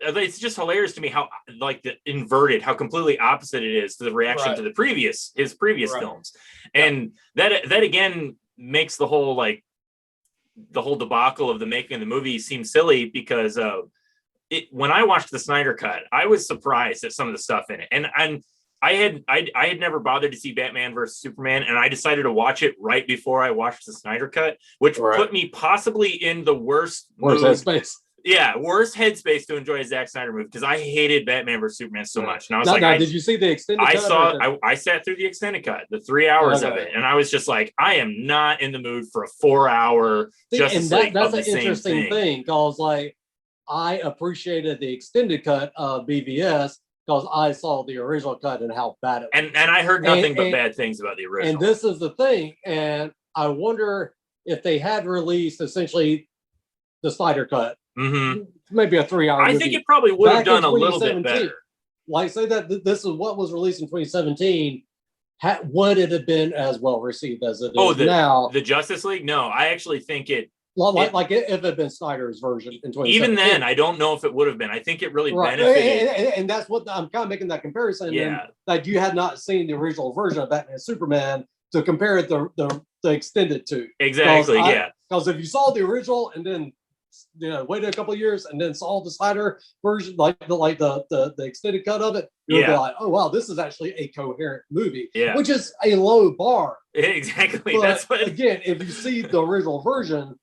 It's just hilarious to me how like the inverted, how completely opposite it is to the reaction to his previous films. And that again makes the whole like the whole debacle of the making of the movie seems silly because when I watched the Snyder Cut, I was surprised at some of the stuff in it, and I had never bothered to see Batman versus Superman, and I decided to watch it right before I watched the Snyder Cut, which put me possibly in the worst headspace. Yeah, worst headspace to enjoy a Zack Snyder movie because I hated Batman vs Superman so much. And I was did you see the extended cut? I sat through the extended cut, the 3 hours of it, and I was just like, I am not in the mood for a 4-hour Justice League. That's an interesting thing because, like, I appreciated the extended cut of BVS because I saw the original cut and how bad it was. And I heard nothing but bad things about the original. And this is the thing, and I wonder if they had released essentially the Snyder cut. Maybe a 3-hour movie. I think it probably would have done a little bit better. Like, say that this is what was released in 2017. Would it have been as well received as it is now? The Justice League? No, I actually think it. Like if it had been Snyder's version in 2017. Even then, I don't know if it would have been. I think it really benefited. And that's what I'm kind of making that comparison. Yeah. That you had not seen the original version of Batman and Superman to compare it the extended to. Exactly. Because if you saw the original and then waited a couple of years and then saw the Snyder version, like the extended cut of it, you'll be like, oh wow, this is actually a coherent movie. Yeah. Which is a low bar. Exactly. But that's what again, if you see the original version,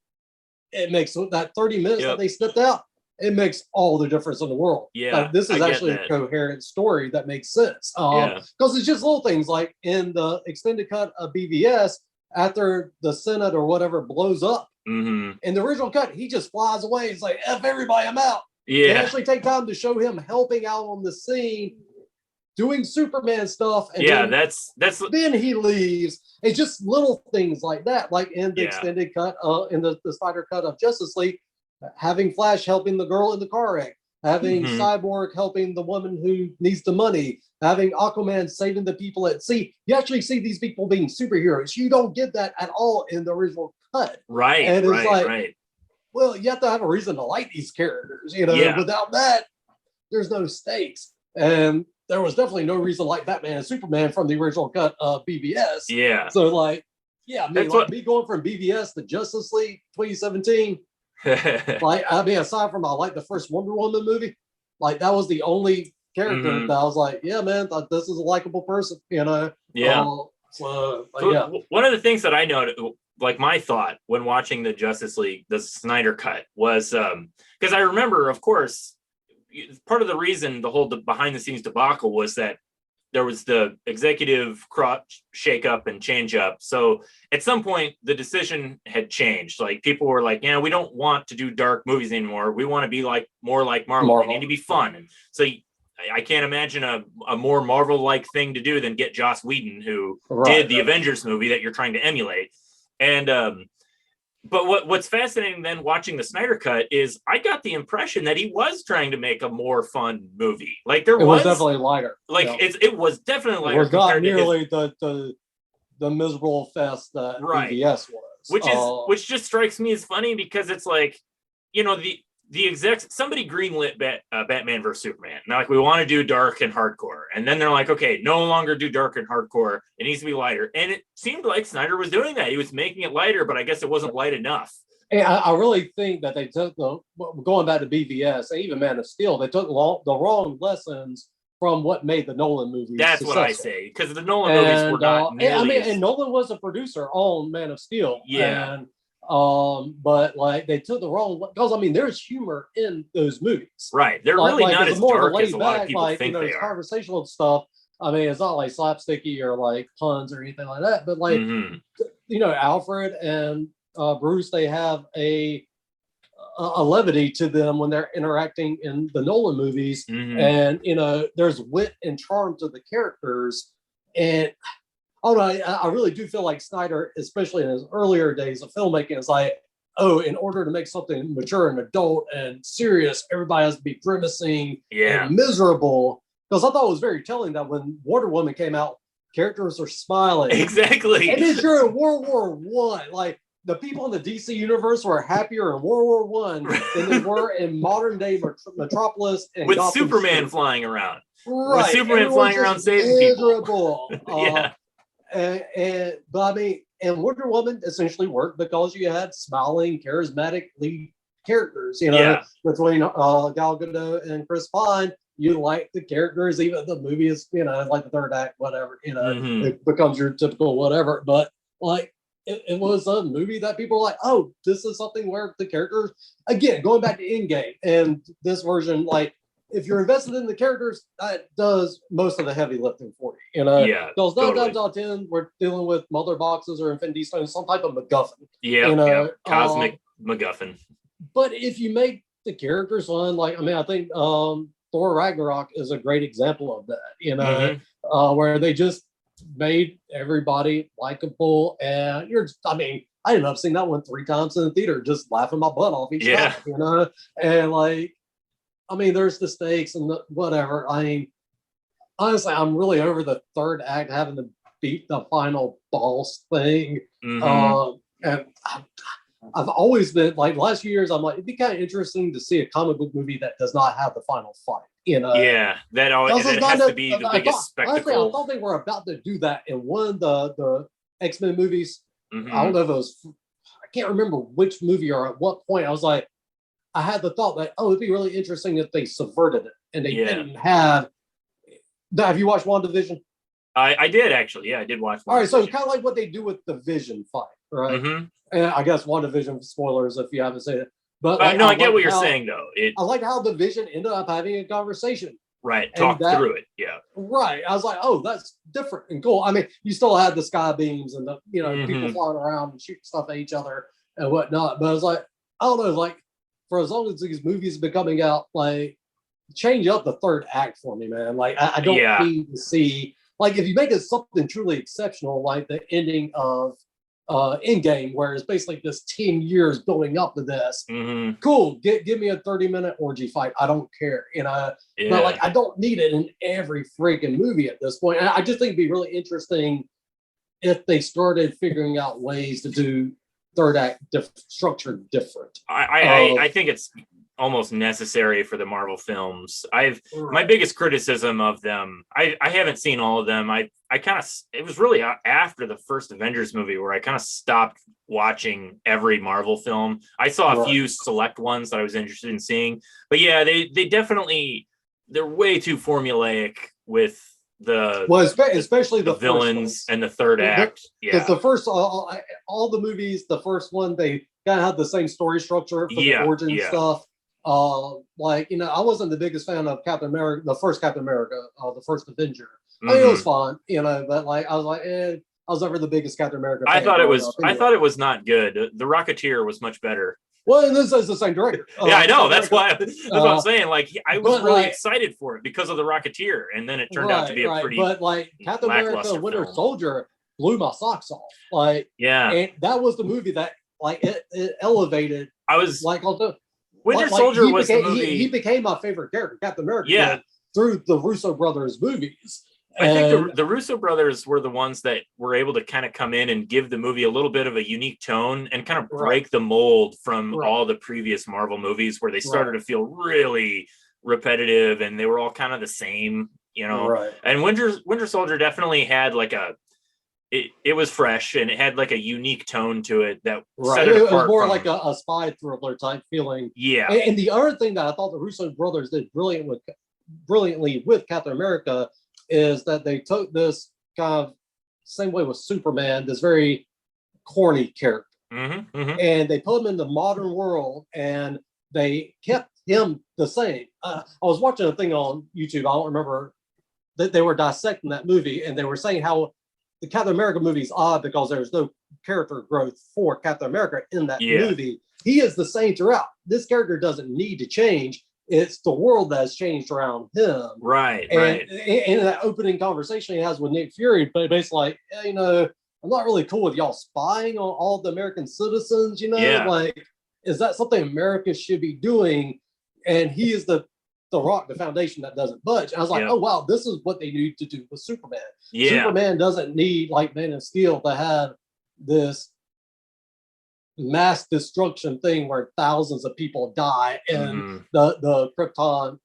it makes that 30 minutes that they snipped out, it makes all the difference in the world. Yeah. This is actually a coherent story that makes sense. Because it's just little things like in the extended cut of BVS, after the Senate or whatever blows up, in the original cut, he just flies away. He's like, F everybody, I'm out. Yeah. They actually take time to show him helping out on the scene, doing Superman stuff. And then he leaves. It's just little things like that. Like in the extended cut, in the Snyder cut of Justice League, having Flash helping the girl in the car wreck, having Cyborg helping the woman who needs the money, having Aquaman saving the people at sea. You actually see these people being superheroes. You don't get that at all in the original cut. Right. And it's right. Well, you have to have a reason to like these characters. Without that, there's no stakes. And there was definitely no reason to like Batman and Superman from the original cut of BVS. Yeah. So, me going from BVS to Justice League 2017, aside from I like the first Wonder Woman movie, like that was the only character that I was like, yeah, man, this is a likable person, Yeah. One of the things that I noted, like my thought when watching the Justice League, the Snyder Cut, was because I remember, of course, part of the reason the whole behind the scenes debacle was that there was the executive crotch shake up and change up. So at some point the decision had changed. Like people were like, we don't want to do dark movies anymore. We want to be more like Marvel. They need to be fun. And so I can't imagine a more Marvel-like thing to do than get Joss Whedon, who did the Avengers movie that you're trying to emulate. And but what's fascinating then watching the Snyder Cut is I got the impression that he was trying to make a more fun movie. Like it was definitely lighter. It was definitely lighter. It was not nearly the miserable fest that BVS was. Which just strikes me as funny because it's like, the execs, somebody greenlit Batman versus Superman. Now, like, we want to do dark and hardcore. And then they're like, okay, no longer do dark and hardcore. It needs to be lighter. And it seemed like Snyder was doing that. He was making it lighter, but I guess it wasn't light enough. And I really think that they took going back to BVS and even Man of Steel, they took the wrong lessons from what made the Nolan movies. That's successful. what I say. Because the Nolan movies were not nearly and Nolan was a producer on Man of Steel. Yeah. And, but like they took the wrong, because there's humor in those movies, right? They're really not as dark as a lot of people think they are. Conversational stuff. It's not like slapsticky or like puns or anything like that. But like Alfred and Bruce, they have a levity to them when they're interacting in the Nolan movies, and there's wit and charm to the characters. And I really do feel like Snyder, especially in his earlier days of filmmaking, is like, in order to make something mature and adult and serious, everybody has to be grimacing and miserable. Because I thought it was very telling that when Wonder Woman came out, characters are smiling. Exactly. And then during World War One, like the people in the DC universe were happier in World War One than they were in modern day Metropolis and with Gotham Superman City. Flying around. Right. With Superman flying around saving people. But And Wonder Woman essentially worked because you had smiling, charismatic lead characters, you know, Yeah. between Gal Gadot and Chris Pine. You like the characters, even the movie is, you know, like the third act, whatever, you know, it becomes your typical whatever. But like, it was a movie that people were like, oh, this is something where the characters, again, going back to Endgame and this version, like, if you're invested in the characters, that does most of the heavy lifting for you, you know? Yeah. Because 9 totally. times out of 10, we're dealing with mother boxes or Infinity Stones, some type of MacGuffin. Yeah. You know? Cosmic MacGuffin. But if you make the characters fun, like, I mean, I think Thor Ragnarok is a great example of that, you know, where they just made everybody likable. And I mean, I ended up seeing that one 3 times in the theater, just laughing my butt off each time, you know? And like, I mean, there's the stakes and the whatever. I mean, honestly, I'm really over the third act having to beat the final boss thing. And I've always been like, last few years, I'm like, it'd be kind of interesting to see a comic book movie that does not have the final fight. You know? Yeah, that always it has to be the biggest spectacle. Honestly, I thought they were about to do that in one of the X-Men movies. I don't know if it was, I can't remember which movie or at what point. I was like, I had the thought that, oh, it'd be really interesting if they subverted it and they didn't have. Have you watched WandaVision? I did actually. Yeah, I did watch. All right, so kind of like what they do with the Vision fight, right? And I guess WandaVision spoilers if you haven't seen it. But like, no, I get what you're saying though. I like how the Vision ended up having a conversation. Right, talk through it. Yeah. Right. I was like, oh, that's different and cool. I mean, you still had the sky beams and the people flying around and shooting stuff at each other and whatnot. But I was like, I don't know, like for as long as these movies have been coming out, like change up the third act for me, man. Like I don't need to see, like if you make it something truly exceptional, like the ending of Endgame, where it's basically this 10 years building up to this. Cool, give me a 30-minute orgy fight. I don't care, you know. But like I don't need it in every freaking movie at this point. And I just think it'd be really interesting if they started figuring out ways to do third act structure different. I think it's almost necessary for the Marvel films. My biggest criticism of them, I haven't seen all of them. I kind of, it was really after the first Avengers movie where I kind of stopped watching every Marvel film. I saw a few select ones that I was interested in seeing, but yeah, they definitely, they're way too formulaic with especially the villains and the third act. Because the first, all the movies, the first one, they kind of had the same story structure for the origin stuff. Like, you know, I wasn't the biggest fan of Captain America, the first Captain America, the first Avenger. I mean, it was fun, you know, but like I was like, I was never the biggest Captain America fan. I thought it was not good. The Rocketeer was much better. Well, and this is the same director. Yeah, I know. That's why. That's what I'm saying. Like, I was really excited for it because of the Rocketeer, and then it turned out to be a pretty. But like Captain America: Winter Soldier blew my socks off. Like, and that was the movie that like it elevated. I was like also Winter Soldier was the movie. He became my favorite character, Captain America. Through the Russo brothers movies. I think the Russo brothers were the ones that were able to kind of come in and give the movie a little bit of a unique tone and kind of break the mold from all the previous Marvel movies where they started to feel really repetitive and they were all kind of the same, you know. And Winter Soldier definitely had like it was fresh and it had like a unique tone to it that set it apart. It was more like a spy thriller type feeling. Yeah. And the other thing that I thought the Russo brothers did brilliantly with Captain America is that they took this kind of same way with Superman, this very corny character, and they put him in the modern world, and they kept him the same. I was watching a thing on YouTube. I don't remember that they were dissecting that movie, and they were saying how the Captain America movie is odd because there's no character growth for Captain America in that movie. He is the same throughout. This character doesn't need to change. It's the world that has changed around him. And in that opening conversation he has with Nick Fury, but basically like, you know, I'm not really cool with y'all spying on all the American citizens, you know? Like, is that something America should be doing? And he is the rock, the foundation that doesn't budge. And I was like, oh wow, this is what they need to do with Superman. Superman doesn't need, like Man of Steel, to have this mass destruction thing where thousands of people die in the Krypton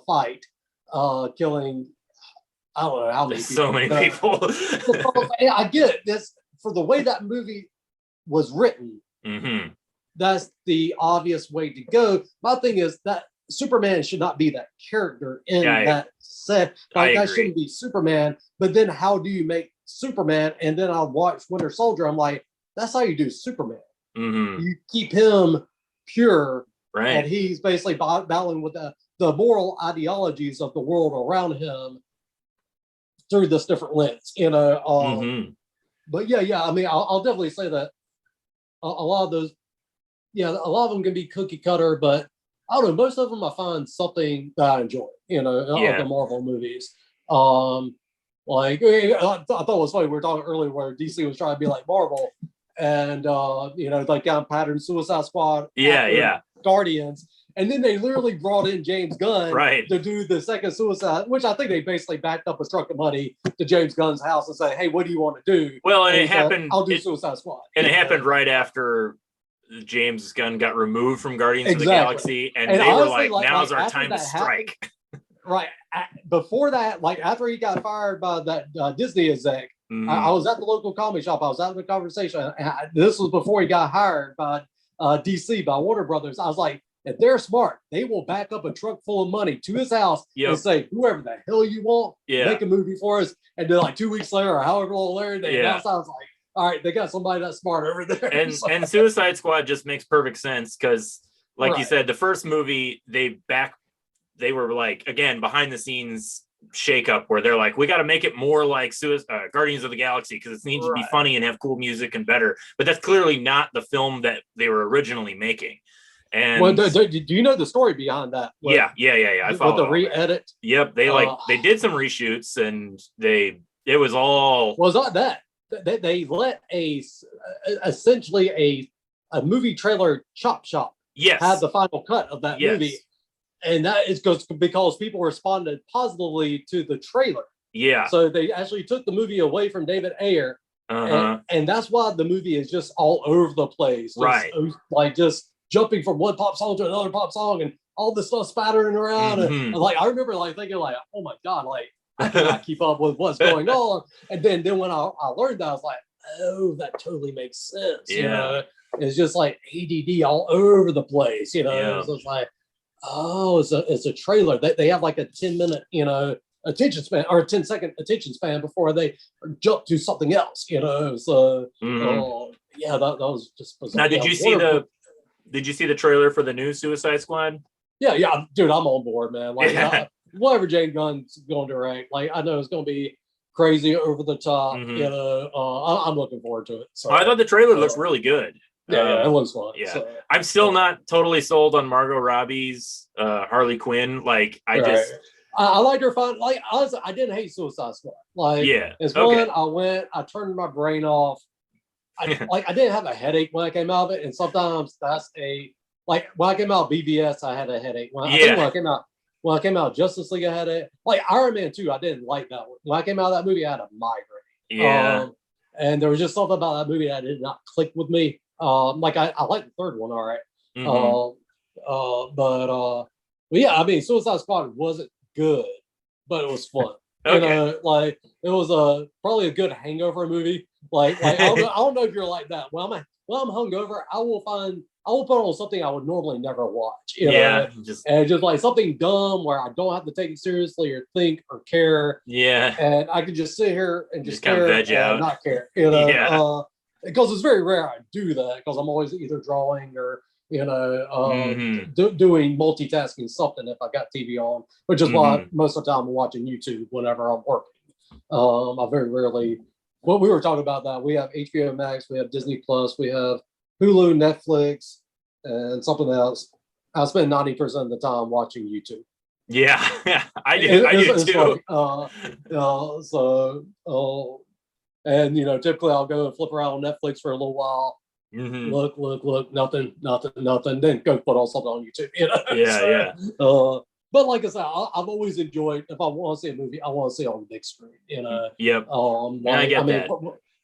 fight, killing I don't know how many people. So many people. I get it. for the way that movie was written, that's the obvious way to go. My thing is that Superman should not be that character in that set. Like that shouldn't be Superman. But then how do you make Superman? And then I watch Winter Soldier. I'm like, that's how you do Superman. You keep him pure, and he's basically battling with the moral ideologies of the world around him through this different lens, you know. But yeah, I mean, I'll definitely say that a lot of those, a lot of them can be cookie cutter, but I don't know, most of them I find something that I enjoy, you know, of the Marvel movies. Like, I thought it was funny, we were talking earlier where DC was trying to be like Marvel, and, you know, like down pattern Suicide Squad, Guardians, and then they literally brought in James Gunn to do the second Suicide, which I think they basically backed up a truck of money to James Gunn's house and say, hey, what do you want to do? Well, and it happened. I'll do Suicide Squad. And it happened right after James Gunn got removed from Guardians of the Galaxy, and they honestly, were like, now's our time to strike. Before that, like after he got fired by that Disney exec, I was at the local comic shop. I was having a conversation. This was before he got hired by DC, by Warner Brothers. I was like, if they're smart, they will back up a truck full of money to his house and say, whoever the hell you want, make a movie for us. And then like 2 weeks later or however long later, they announced, I was like, all right, they got somebody that's smart over there. And Suicide Squad just makes perfect sense because, like you said, the first movie, they were like, again, behind the scenes shakeup where they're like, we got to make it more like Guardians of the Galaxy because it needs to be funny and have cool music and better. But that's clearly not the film that they were originally making. And well, do you know the story behind that? Yeah. I followed with the re-edit. Yep, they they did some reshoots and it was all. Well, it's not that they let essentially a movie trailer chop shop have the final cut of that movie, and that is because people responded positively to the trailer. Yeah, so they actually took the movie away from David Ayer, and that's why the movie is just all over the place, like just jumping from one pop song to another pop song and all this stuff spattering around. And like, I remember like thinking like, oh my God, like I cannot keep up with what's going on. And then when I learned that, I was like, oh, that totally makes sense. You know, it's just like ADD all over the place, you know. So it's like, oh, it's a trailer. They have like a 10-minute, you know, attention span or a 10-second attention span before they jump to something else, you know. So that was just bizarre. Now, did you see the trailer for the new Suicide Squad? Yeah, dude, I'm on board, man. Like, whatever James Gunn's going to direct, like, I know it's going to be crazy, over the top. You know, I'm looking forward to it. So I thought the trailer looked really good. Yeah, it looks fun. Yeah, so, I'm still not totally sold on Margot Robbie's Harley Quinn. Like, I liked her fun. Like, honestly, I didn't hate Suicide Squad. Like, it's fun. I turned my brain off. I didn't have a headache when I came out of it, and sometimes that's like when I came out of BBS, I had a headache. When I came out of Justice League, I had it. Like Iron Man 2, I didn't like that one. When I came out of that movie, I had a migraine. And there was just something about that movie that did not click with me. Like I liked the third one, all right. But yeah, I mean, Suicide Squad wasn't good, but it was fun. You know, like it was probably a good hangover movie. Like I don't know if you're like that. When I'm hungover, I will put on something I would normally never watch. You know? Just like something dumb where I don't have to take it seriously or think or care. Yeah, and I can just sit here and just care and not care. You know, because it's very rare I do that because I'm always either drawing or doing multitasking something if I got TV on, which is why most of the time I'm watching YouTube whenever I'm working. I very rarely. What we were talking about that we have HBO Max, we have Disney Plus, we have Hulu, Netflix, and something else. I spend 90% of the time watching YouTube. Yeah, I do too. And you know, typically I'll go and flip around on Netflix for a little while. Look, nothing. Then go put on something on YouTube. You know? But like I said, I've always enjoyed, if I want to see a movie, I want to see it on the big screen. You know. I get that.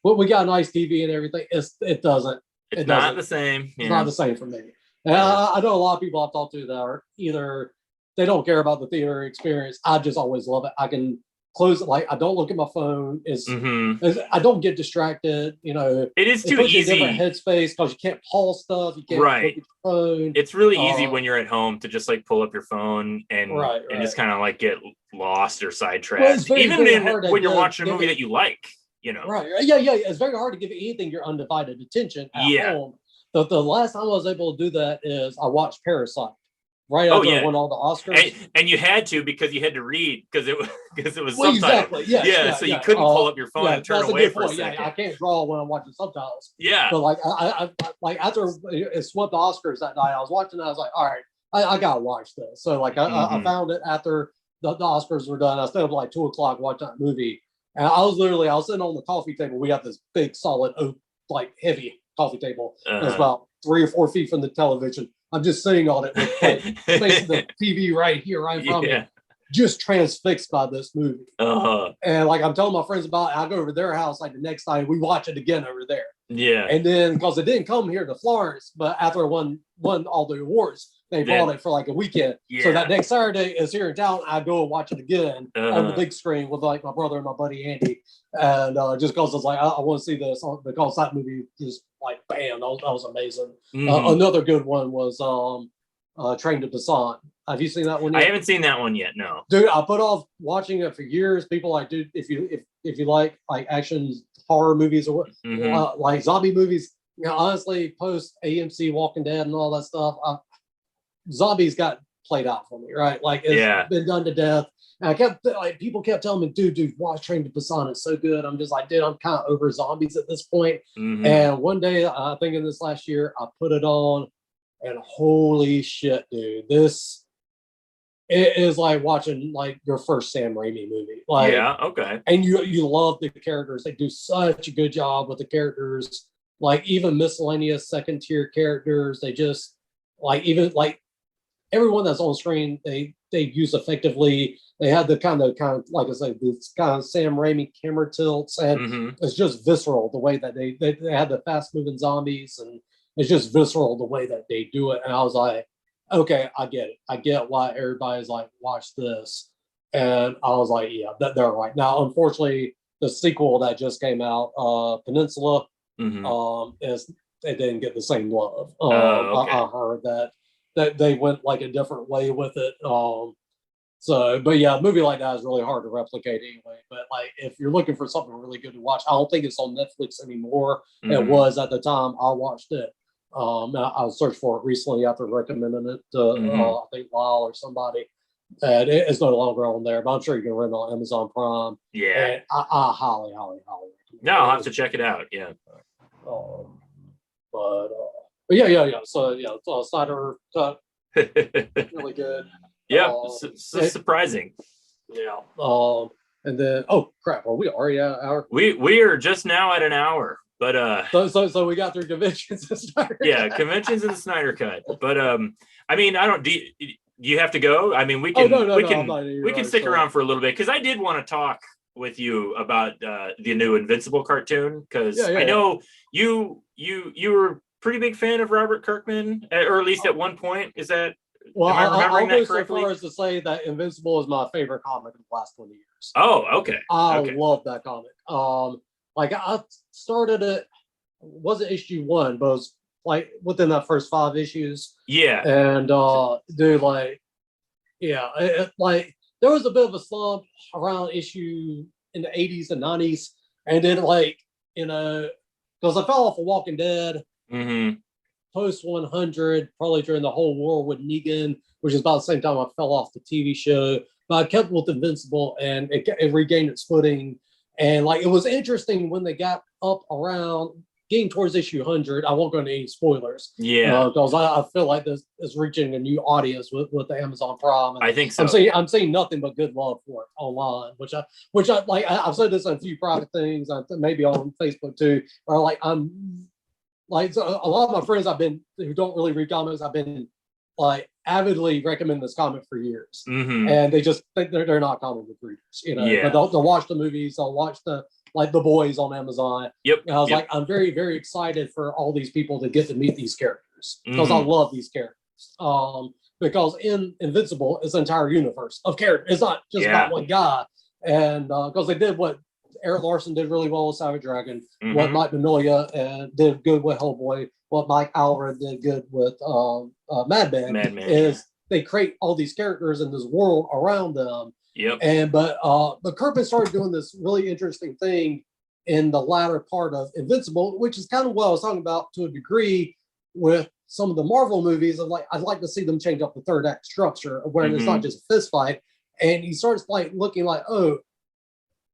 We got a nice TV and everything. It's not the same. It's not the same for me. And I know a lot of people I've talked to that are either they don't care about the theater experience. I just always love it. I can close it. Like I don't look at my phone. Mm-hmm. I don't get distracted. You know, It is too puts you in a easy. different headspace because you can't pause stuff. You can't Right. look at your phone. It's really easy when you're at home to just like pull up your phone and Right. and just kind of like get lost or sidetracked. Well, it's very, Even very in hard to when you're give- watching a give movie it- that you like, you know. Right. Yeah. It's very hard to give anything your undivided attention at Yeah. home. The last time I was able to do that is I watched Parasite right after it won all the Oscars. And you had to because you had to read because it was Well, subtitled. exactly. Yes, so you couldn't pull up your phone and turn that's away a good for a point. second. I can't draw when I'm watching subtitles. Yeah. But like I like after it swept the Oscars that night, I was watching it, I was like, all right, I gotta watch this. So like I found it after the Oscars were done. I stayed up like 2:00 watching that movie. And I was sitting on the coffee table. We have this big solid oak, like heavy coffee table. It's about 3 or 4 feet from the television. I'm just sitting on it with like, facing the TV right here, right in front of me, just transfixed by this movie. And like I'm telling my friends about it, I go over to their house like the next night, we watch it again over there. Yeah. And then because it didn't come here to Florence, but after it won all the awards, they bought it for like a weekend. Yeah. So that next Saturday is here in town. I go and watch it again on the big screen with like my brother and my buddy Andy. And just because it's like I want to see this because that movie just like bam, that was amazing. Another good one was Train to Busan. Have you seen that one yet? I haven't seen that one yet. No, dude. I put off watching it for years. People like, dude, if you like action horror movies or like zombie movies, you know, honestly, post AMC Walking Dead and all that stuff, zombies got played out for me, right? Like it's been done to death. And I kept people kept telling me, dude, watch Train to Busan. It's so good. I'm just like, dude, I'm kind of over zombies at this point. And one day, I think in this last year, I put it on, and holy shit, dude, it is like watching like your first Sam Raimi movie. Like, and you love the characters. They do such a good job with the characters. Like even miscellaneous second tier characters, they just like even like everyone that's on screen, they use effectively. They had the kind of like I said, this kind of Sam Raimi camera tilts, and it's just visceral the way that they had the fast moving zombies, and it's just visceral the way that they do it. And I was like, okay, I get it. I get why everybody's like, watch this. And I was like, yeah, they're right. Now, unfortunately, the sequel that just came out, Peninsula, it didn't get the same love. I heard that they went like a different way with it. But yeah, a movie like that is really hard to replicate anyway. But like, if you're looking for something really good to watch, I don't think it's on Netflix anymore. It was at the time I watched it. I searched for it recently after recommending it to I think Lyle or somebody. And it's no longer on there, but I'm sure you can rent it on Amazon Prime. Yeah, and I highly recommend it. No, I'll have to check it out. Yeah. But yeah. So Snyder Cut, really good. Yeah, surprising. Yeah. And then crap, are we already at an hour? We are just now at an hour. But so we got through conventions and Snyder Cut. Conventions and the Snyder Cut. But I mean, do you have to go? I mean, we can we can stick around for a little bit because I did want to talk with you about the new Invincible cartoon because I know you were a pretty big fan of Robert Kirkman, or at least at one point. Is that? Well, I'll go so far as to say that Invincible is my favorite comic of the last 20 years. Oh, okay. I love that comic. Like I started it, wasn't issue 1, but it was like within that first 5 issues. Yeah. And dude, like, yeah, like there was a bit of a slump around issue in the 80s and 90s, and then like, you know, because I fell off of Walking Dead. Post 100, probably during the whole war with Negan, which is about the same time I fell off the TV show. But I kept with Invincible, and it regained its footing. And like it was interesting when they got up around getting towards issue 100. I won't go into any spoilers. Yeah, because I feel like this is reaching a new audience with the Amazon Prime. And I think so. I'm seeing nothing but good love for it online, which I like. I've said this on a few private things, maybe on Facebook too. Or like so a lot of my friends who don't really read comics, I've been like avidly recommend this comic for years, and they just think they're not comic book readers, you know. Yeah. But they'll watch the movies, they'll watch the Boys on Amazon. Yep. And I was like, I'm very, very excited for all these people to get to meet these characters because I love these characters. Because in Invincible, it's an entire universe of characters. It's not just about one guy. and because they did what Eric Larson did really well with Savage Dragon, what Mhm. Mike Mignola did good with Hellboy, what Mike Allred did good with Madman, Madman, is they create all these characters in this world around them. Yep. But Kirkman started doing this really interesting thing in the latter part of Invincible, which is kind of what I was talking about to a degree with some of the Marvel movies. Of like, I'd like to see them change up the third act structure where it's not just a fist fight. And he starts like looking like, oh,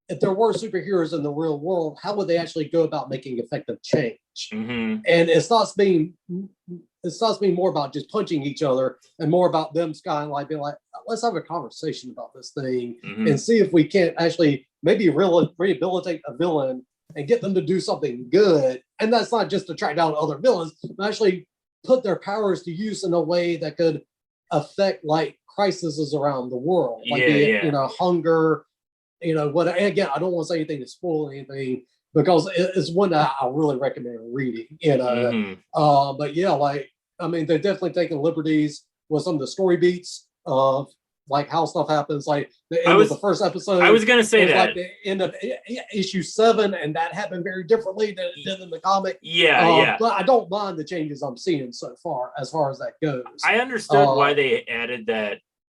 if there were superheroes in the real world, how would they actually go about making effective change? And it starts being more about just punching each other and more about them kind of like being like, let's have a conversation about this thing and see if we can't actually maybe rehabilitate a villain and get them to do something good. And that's not just to track down other villains, but actually put their powers to use in a way that could affect like crises around the world, like hunger, what. Again, I don't want to say anything to spoil anything because it's one that I really recommend reading. But yeah, like I mean, they're definitely taking liberties with some of the story beats of like how stuff happens. Like the end of the first episode. I was gonna say that like the end of issue 7, and that happened very differently than it did in the comic. But I don't mind the changes I'm seeing so far as that goes. I understood why they added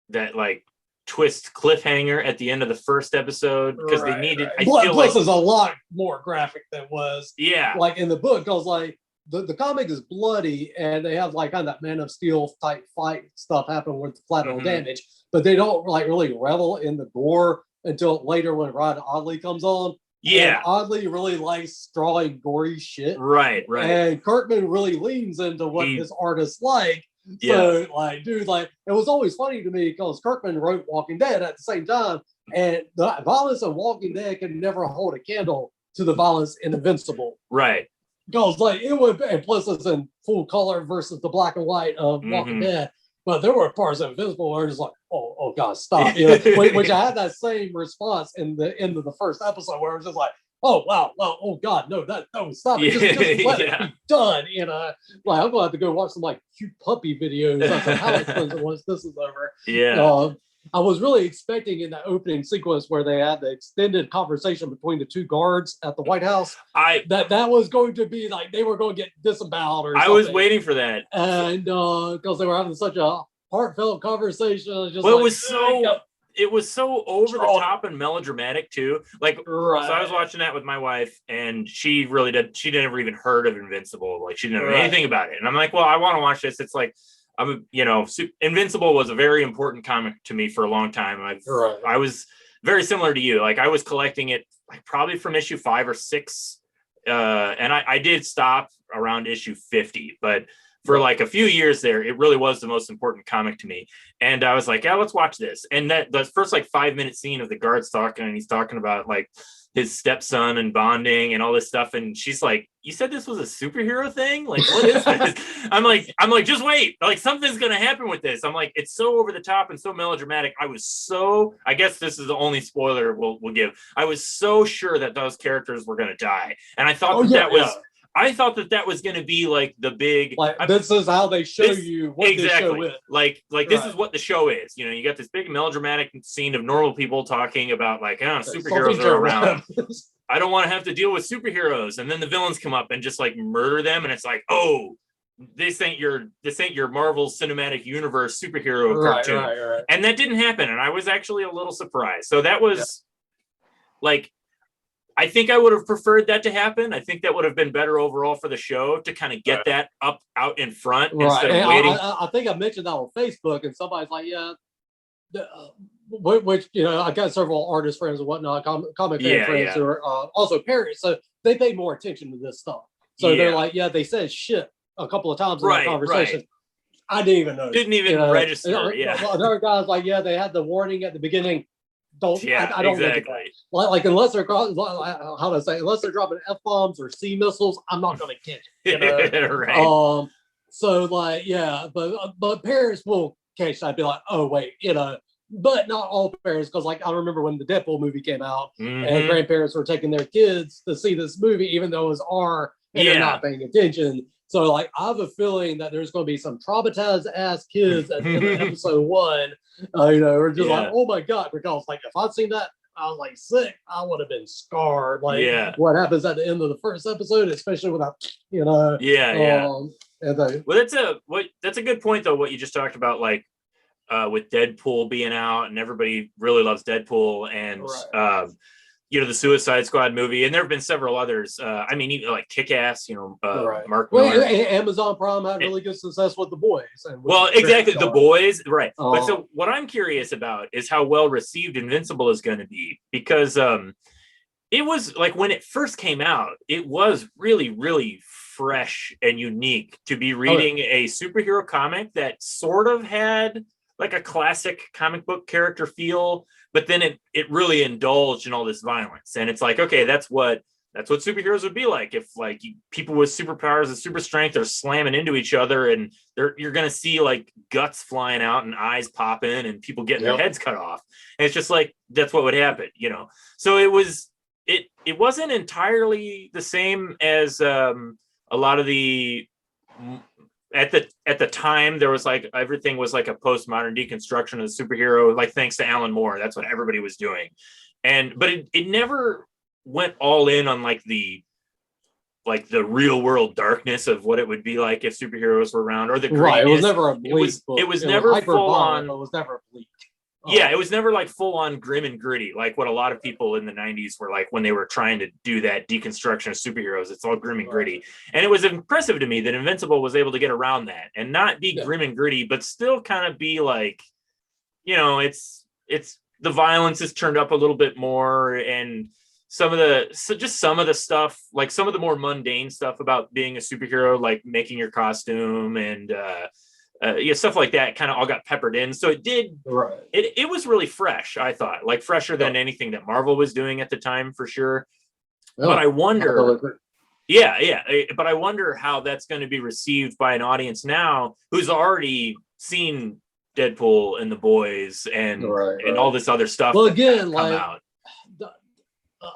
that like twist cliffhanger at the end of the first episode because they needed. I feel plus is a lot more graphic than was like in the book because like the comic is bloody and they have like kind of that Man of Steel type fight stuff happen with collateral damage, but they don't like really revel in the gore until later when Ryan Oddly comes on. And Oddly really likes drawing gory shit. Right. And Kirkman really leans into what his artists like. So, like, dude, like, it was always funny to me because Kirkman wrote Walking Dead at the same time, and the violence of Walking Dead can never hold a candle to the violence in Invincible. Right. Because, like, it would, and plus it's in full color versus the black and white of Walking Dead. But there were parts of Invincible where it's like, oh God, stop. Which I had that same response in the end of the first episode where it was just like, oh wow, oh God, no, stop it. Just let it be done. Like I'm gonna have to go watch some like cute puppy videos. That's how expensive once this is over. I was really expecting in that opening sequence where they had the extended conversation between the two guards at the White House. That was going to be like they were going to get disemboweled or something. I was waiting for that. And because they were having such a heartfelt conversation. It was so over the top and melodramatic too. Like, so I was watching that with my wife, and she never even heard of Invincible. Like, she didn't know anything about it. And I'm like, well, I want to watch this. It's like, Invincible was a very important comic to me for a long time. I was very similar to you. Like, I was collecting it like probably from issue 5 or 6, and I did stop around issue 50, but for like a few years there, it really was the most important comic to me. And I was like, yeah, let's watch this. And that the first like 5-minute scene of the guards talking, and he's talking about like his stepson and bonding and all this stuff. And she's like, you said this was a superhero thing? Like, what is this? I'm like, just wait. Like, something's going to happen with this. I'm like, it's so over the top and so melodramatic. I guess this is the only spoiler we'll give. I was so sure that those characters were going to die. And I thought I thought that was going to be like the big. Like, this is how they show you what the show is. Like this is what the show is. You got this big melodramatic scene of normal people talking about like, superheroes are around. I don't want to have to deal with superheroes, and then the villains come up and just like murder them, and it's like, oh, this ain't your Marvel Cinematic Universe superhero cartoon. Right. And that didn't happen, and I was actually a little surprised. So that was like. I think I would have preferred that to happen. I think that would have been better overall for the show to kind of get that out in front instead of waiting. I think I mentioned that on Facebook, and somebody's like, which I got several artist friends and whatnot, comic fan friends who are also parents, so they pay more attention to this stuff. So they're like, they said shit a couple of times in that conversation. I didn't even know. Didn't even register. Another guy's like, they had the warning at the beginning. I don't exactly. Like unless they're unless they're dropping F-bombs or sea missiles, I'm not going to catch it. Right. So like but parents will catch that. I'd be like, oh wait, but not all parents, because like I remember when the Deadpool movie came out and grandparents were taking their kids to see this movie, even though it was R and they're not paying attention. So like I have a feeling that there's going to be some traumatized ass kids at the end of episode 1, we're just like, oh my God, because like if I'd seen that, I was like sick, I would have been scarred. Like Yeah. what happens at the end of the first episode, especially without, you know. Yeah. And then, Well, that's a good point though. What you just talked about, like with Deadpool being out, and everybody really loves Deadpool, and right. you know, the Suicide Squad movie, and there have been several others. I mean, even like Kick-Ass, you know, Right. Mark Well, Millar. Amazon Prime had really good success with The Boys. And which Well, is very exactly, The dark. Boys, right? But Uh, so what I'm curious about is how well received Invincible is going to be, because it was like when it first came out, it was really, really fresh and unique to be reading a superhero comic that sort of had like a classic comic book character feel, but then it really indulged in all this violence. And it's like, okay, that's what superheroes would be like if like people with superpowers and super strength are slamming into each other, and you're gonna see like guts flying out and eyes popping and people getting their heads cut off. And it's just like that's what would happen, you know. So it wasn't entirely the same as a lot of the at the time. There was like everything was like a postmodern deconstruction of the superhero, like thanks to Alan Moore. That's what everybody was doing. But it never went all in on like the real world darkness of what it would be like if superheroes were around, or the grittiness. right. It was never a bleak book. It was never full on. But it was never bleak. Yeah, it was never like full on grim and gritty, like what a lot of people in the 90s were like when they were trying to do that deconstruction of superheroes. It's all grim and gritty. And it was impressive to me that Invincible was able to get around that and not be grim and gritty, but still kind of be like, you know, it's the violence is turned up a little bit more, and some of the stuff, like some of the more mundane stuff about being a superhero, like making your costume and stuff like that kind of all got peppered in. So it was really fresh, I thought, like fresher than anything that Marvel was doing at the time, for sure. But I wonder, but I wonder how that's going to be received by an audience now who's already seen Deadpool and The Boys and all this other stuff. Well, again, like out.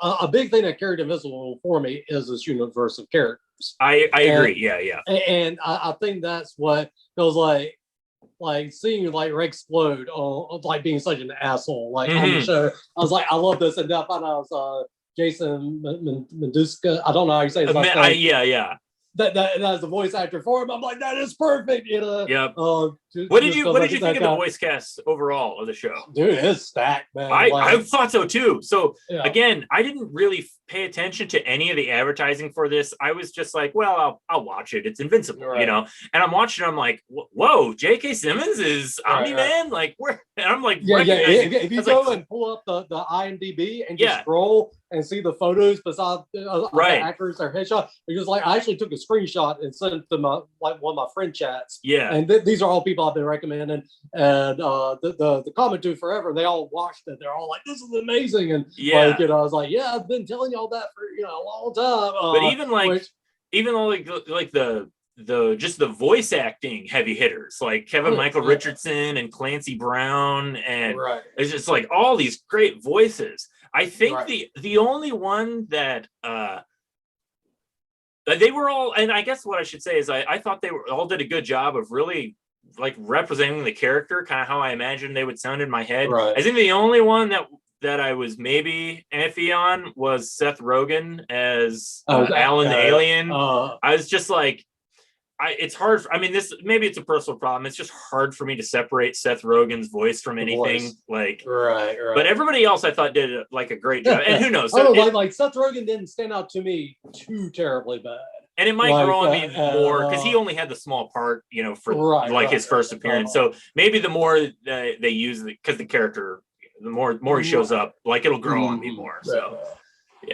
A big thing that carried Invincible for me is this universe of characters. I agree. Yeah. And I think that's what feels like seeing like Rex Explode on like being such an asshole like on the show. I was like, I love this, and then I found out it was Jason Menduska. I don't know how you say his last name. Yeah. That's the voice actor for him. I'm like, that is perfect, you know. Yep. What did you think of the voice cast overall of the show? Dude, it's stacked, man. I thought so too. So again, I didn't really pay attention to any of the advertising for this. I was just like, well, I'll watch it. It's Invincible, you know. And I'm watching. I'm like, whoa, J.K. Simmons is Omni-Man. Like, where? And I'm like, If you go and pull up the IMDb and just scroll and see the photos beside the actors, their headshot, because like I actually took a screenshot and sent it to my one of my friend chats. Yeah. And these are all people I've been recommending, and the comment to forever. They all watched it. They're all like, "This is amazing!" And like, you know, I was like, "Yeah, I've been telling y'all that for a long time." But even though like the just the voice acting heavy hitters like Kevin Michael Richardson and Clancy Brown, and it's just like all these great voices. I think the only one that they were all, and I guess what I should say is I thought they all did a good job of really like representing the character, kind of how I imagined they would sound in my head. I think the only one that I was maybe iffy on was Seth Rogen as Alan the Alien. I was just like, it's hard. I mean, maybe it's a personal problem. It's just hard for me to separate Seth Rogen's voice from anything. Like, But everybody else, I thought, did like a great job. And who knows? So like Seth Rogen didn't stand out to me too terribly bad. And it might grow on me more because he only had the small part, you know, for his first appearance. So maybe the more they use it, because the character, the more he shows up, like it'll grow on me more. So.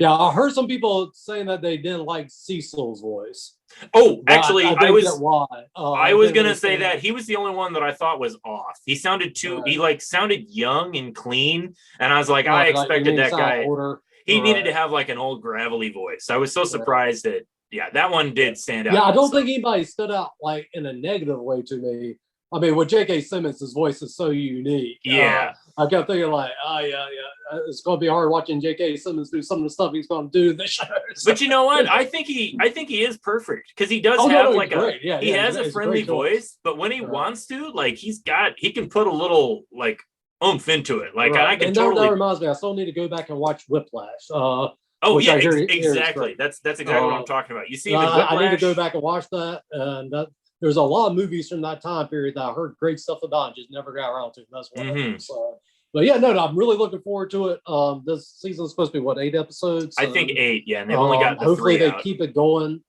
Yeah, I heard some people saying that they didn't like Cecil's voice. Oh, actually, I was gonna say that he was the only one that I thought was off. He sounded he sounded young and clean, and I was like, I expected that guy. He needed to have like an old gravelly voice. I was so surprised that that one did stand out. Yeah, I don't think anybody stood out like in a negative way to me. I mean, with J.K. Simmons, his voice is so unique. Yeah. I kept thinking like, it's going to be hard watching J.K. Simmons do some of the stuff he's going to do this show. But you know what? I think he is perfect because he does have he has a friendly voice, but when he wants to, like he can put a little like oomph into it. Like Right. I can And totally. that reminds me, I still need to go back and watch Whiplash. Oh Which yeah, I hear exactly. That's exactly what I'm talking about. You see, even I need to go Whiplash. back and watch that. And there's a lot of movies from that time period that I heard great stuff about, and just never got around to. That's one of them. So, but yeah, no, I'm really looking forward to it. This season is supposed to be what, 8 episodes? I think 8, yeah, and they've only got the hopefully 3 they out. keep it going.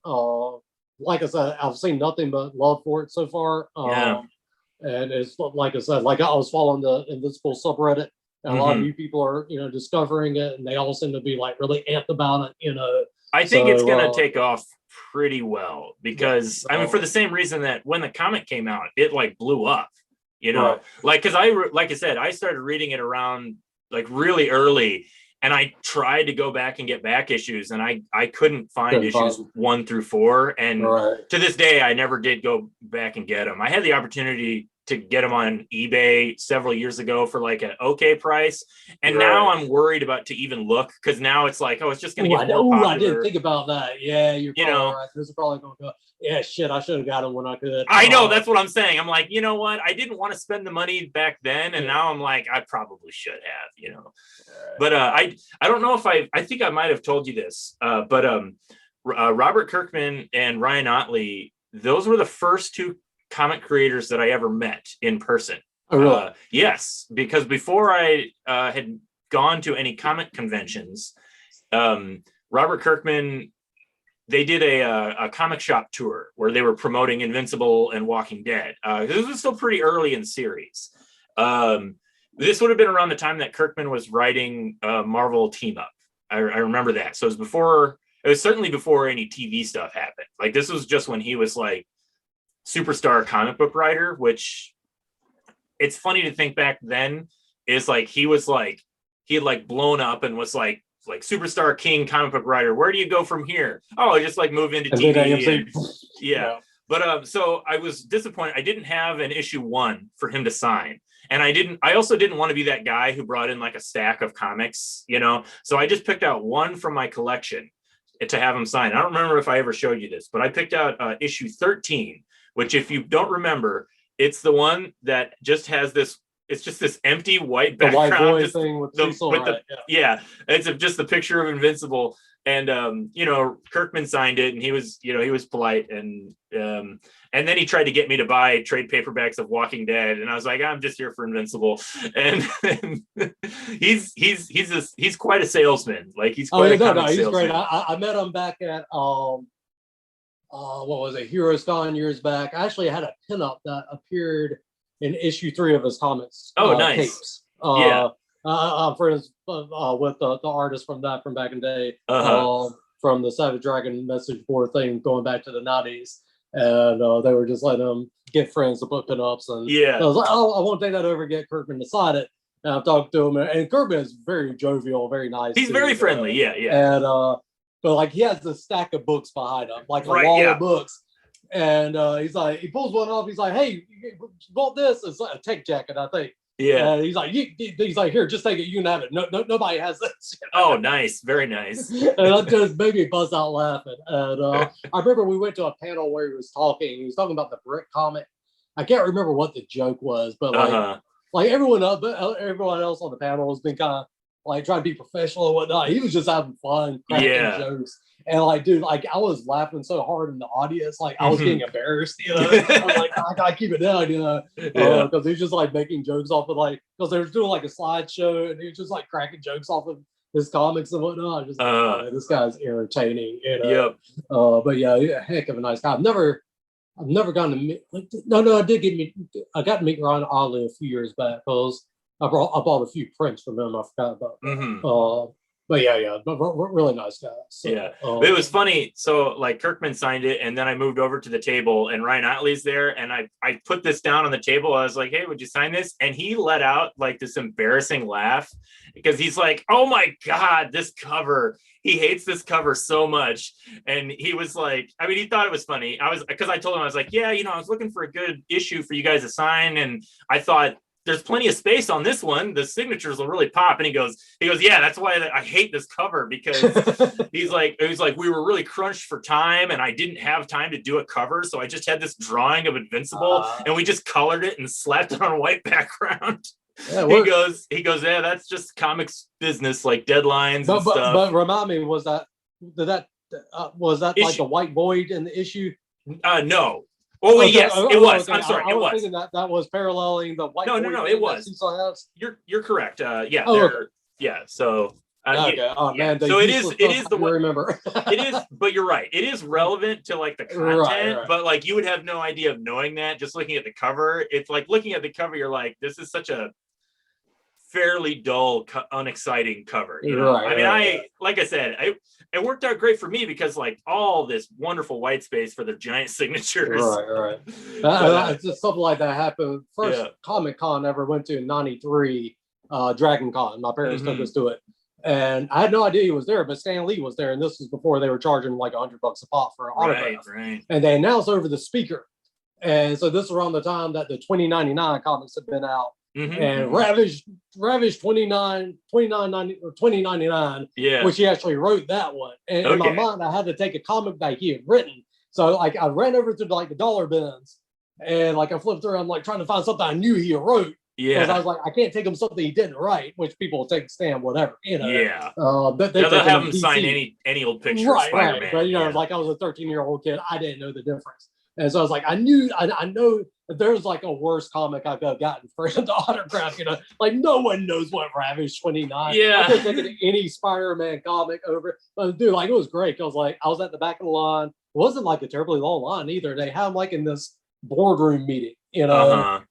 Like I said, I've seen nothing but love for it so far. Yeah. And it's like I said, like I was following the Invincible subreddit, and a lot of new people are, discovering it, and they all seem to be like really amped about it. I think it's gonna take off pretty well because I mean, for the same reason that when the comic came out, it like blew up, Right. like because like I said, I started reading it around like really early, and I tried to go back and get back issues, and I couldn't find issues 1 through 4, and to this day I never did go back and get them. I had the opportunity to get them on eBay several years ago for like an okay price, and now I'm worried about to even look because now it's like, oh, it's just gonna get more popular. I didn't think about that. Yeah, you're probably right. This is probably gonna go. Yeah, shit, I should have got them when I could. I know, that's what I'm saying. I'm like, you know what? I didn't want to spend the money back then, and now I'm like, I probably should have, But I don't know if I think I might have told you this, but Robert Kirkman and Ryan Ottley, those were the first 2 comic creators that I ever met in person. Oh, really? Yes, because before I had gone to any comic conventions, Robert Kirkman, they did a comic shop tour where they were promoting Invincible and Walking Dead. This was still pretty early in the series. This would have been around the time that Kirkman was writing Marvel Team Up. I remember that. So it was certainly before any TV stuff happened. Like this was just when he was like superstar comic book writer, which it's funny to think back then is like he had like blown up and was like superstar king comic book writer. Where do you go from here? Oh, I just like move into TV. Yeah. But so I was disappointed. I didn't have an issue 1 for him to sign. And I also didn't want to be that guy who brought in like a stack of comics, So I just picked out 1 from my collection to have him sign. I don't remember if I ever showed you this, but I picked out issue 13, which if you don't remember, it's the one that just has this, it's just this empty white background. The white boy thing with the it's just the picture of Invincible. And Kirkman signed it, and he was polite, and then he tried to get me to buy trade paperbacks of Walking Dead, and I was like, I'm just here for Invincible. And he's quite a salesman. Like he's quite a comic he's salesman. Great. I met him back at what was it, Heroes Con years back. I actually had a pinup that appeared in issue 3 of his comics. Oh, nice. Tapes. I'm friends with the artist from back in the day, from the Savage Dragon message board thing going back to the 90s. And they were just letting them get friends to put pinups. And I was like, oh, I won't take that over and get Kirkman to sign it. And I've talked to him, and Kirkman is very jovial, very nice. He's very friendly, And but like he has a stack of books behind him, like a wall of books. And he's like, he pulls one off. He's like, "Hey, you bought this?" It's like a tech jacket, I think. Yeah. And he's like, "Here, just take it. You can have it. No, nobody has this." Oh, nice, very nice. And I just made me buzz out laughing. And I remember we went to a panel where he was talking. He was talking about the Brick comic. I can't remember what the joke was, but like everyone else on the panel has been kind of like trying to be professional and whatnot. He was just having fun, cracking jokes. And like, dude, like I was laughing so hard in the audience, like I was getting embarrassed, I was like, I gotta keep it down, because he's just like making jokes off of like, because they were doing like a slideshow, and he was just like cracking jokes off of his comics and whatnot. Just this guy's entertaining, but yeah, heck of a nice guy. I've never gotten to meet. I got to meet Ron Oddly a few years back because I bought a few prints from him. I forgot about. But but really nice guy. So, it was funny. So like Kirkman signed it, and then I moved over to the table, and Ryan Otley's there, and I put this down on the table. I was like, "Hey, would you sign this?" And he let out like this embarrassing laugh because he's like, "Oh my God, this cover." He hates this cover so much. And he was like, I mean, he thought it was funny. Because I told him, I was like, yeah, I was looking for a good issue for you guys to sign, and I thought, there's plenty of space on this one. The signatures will really pop. And he goes, yeah, that's why I hate this cover, because it was like, we were really crunched for time, and I didn't have time to do a cover. So I just had this drawing of Invincible, and we just colored it and slapped it on a white background. he goes, yeah, that's just comics business, like deadlines and but stuff. but remind me, was that like the white void in the issue? No. Oh wait, yes, it was. Okay. I'm sorry, I was thinking that was paralleling the white void. No, it was. You're correct. Yeah. So okay. Oh man, so it is the one. Remember. It is, but you're right. It is relevant to like the content, but like you would have no idea of knowing that just looking at the cover. It's like looking at the cover, you're like, this is such a fairly dull, unexciting cover. You know, like I said, it worked out great for me because like all this wonderful white space for the giant signatures. Right. It's just something like that happened. First Comic Con I ever went to in '93, Dragon Con. My parents took us to it. And I had no idea he was there, but Stan Lee was there. And this was before they were charging like $100 a pop for an autograph. Right. And they announced over the speaker. And so this was around the time that the 2099 comics had been out. And Ravage 2099, which he actually wrote that one. And in my mind, I had to take a comic that he had written. So like I ran over to like the dollar bins and like I flipped through, I'm like trying to find something I knew he wrote. Because I was like, I can't take him something he didn't write, which people will take Stan, whatever, you know. But they'll have him sign any old picture of Spider-Man. But you know, like I was a 13-year-old kid, I didn't know the difference. And so I was like, I know that there was like a worse comic I could have gotten for him to autograph, you know. Like no one knows what Ravage 29. I could have taken any Spider-Man comic over. But dude, like it was great. I was at the back of the line. It wasn't like a terribly long line either. They had him like in this boardroom meeting, you know,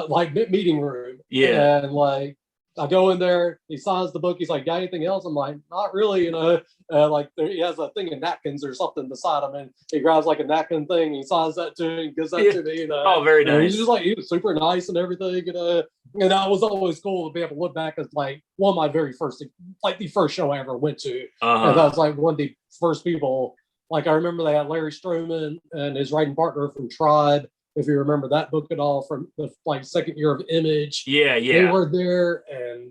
like meeting room. And like I go in there, he signs the book. He's like, got anything else? I'm like, not really, you know. Like he has a thing of napkins or something beside him, and he grabs like a napkin thing. He signs that to me and gives that to me. You know? Oh, very nice. And he's just like he was super nice and everything. You know, and that was always cool to be able to look back as like one of my very first, like the first show I ever went to. And that was like one of the first people. Like I remember they had Larry Stroman and his writing partner from Tribe. If you remember that book at all from the like second year of Image. They were there, and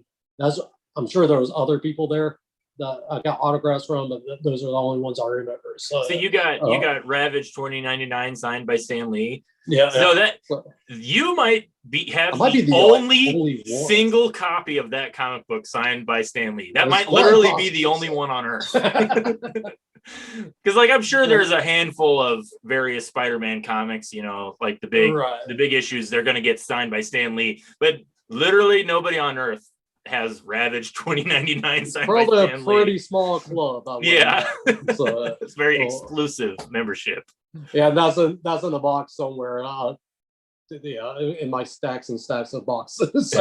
I'm sure there was other people there that I got autographs from, but those are the only ones I remember. So you got Ravage 2099 signed by Stan Lee. So that you might have the only single copy of that comic book signed by Stan Lee. That might literally be the only one on Earth. Because like I'm sure there's a handful of various Spider-Man comics, you know, like the big issues, they're gonna get signed by Stan Lee, but literally nobody on Earth has Ravage 2099 signed by Stan Lee. Probably a pretty small club. So it's very exclusive membership. Yeah, that's in the box somewhere. In my stacks and stacks of boxes.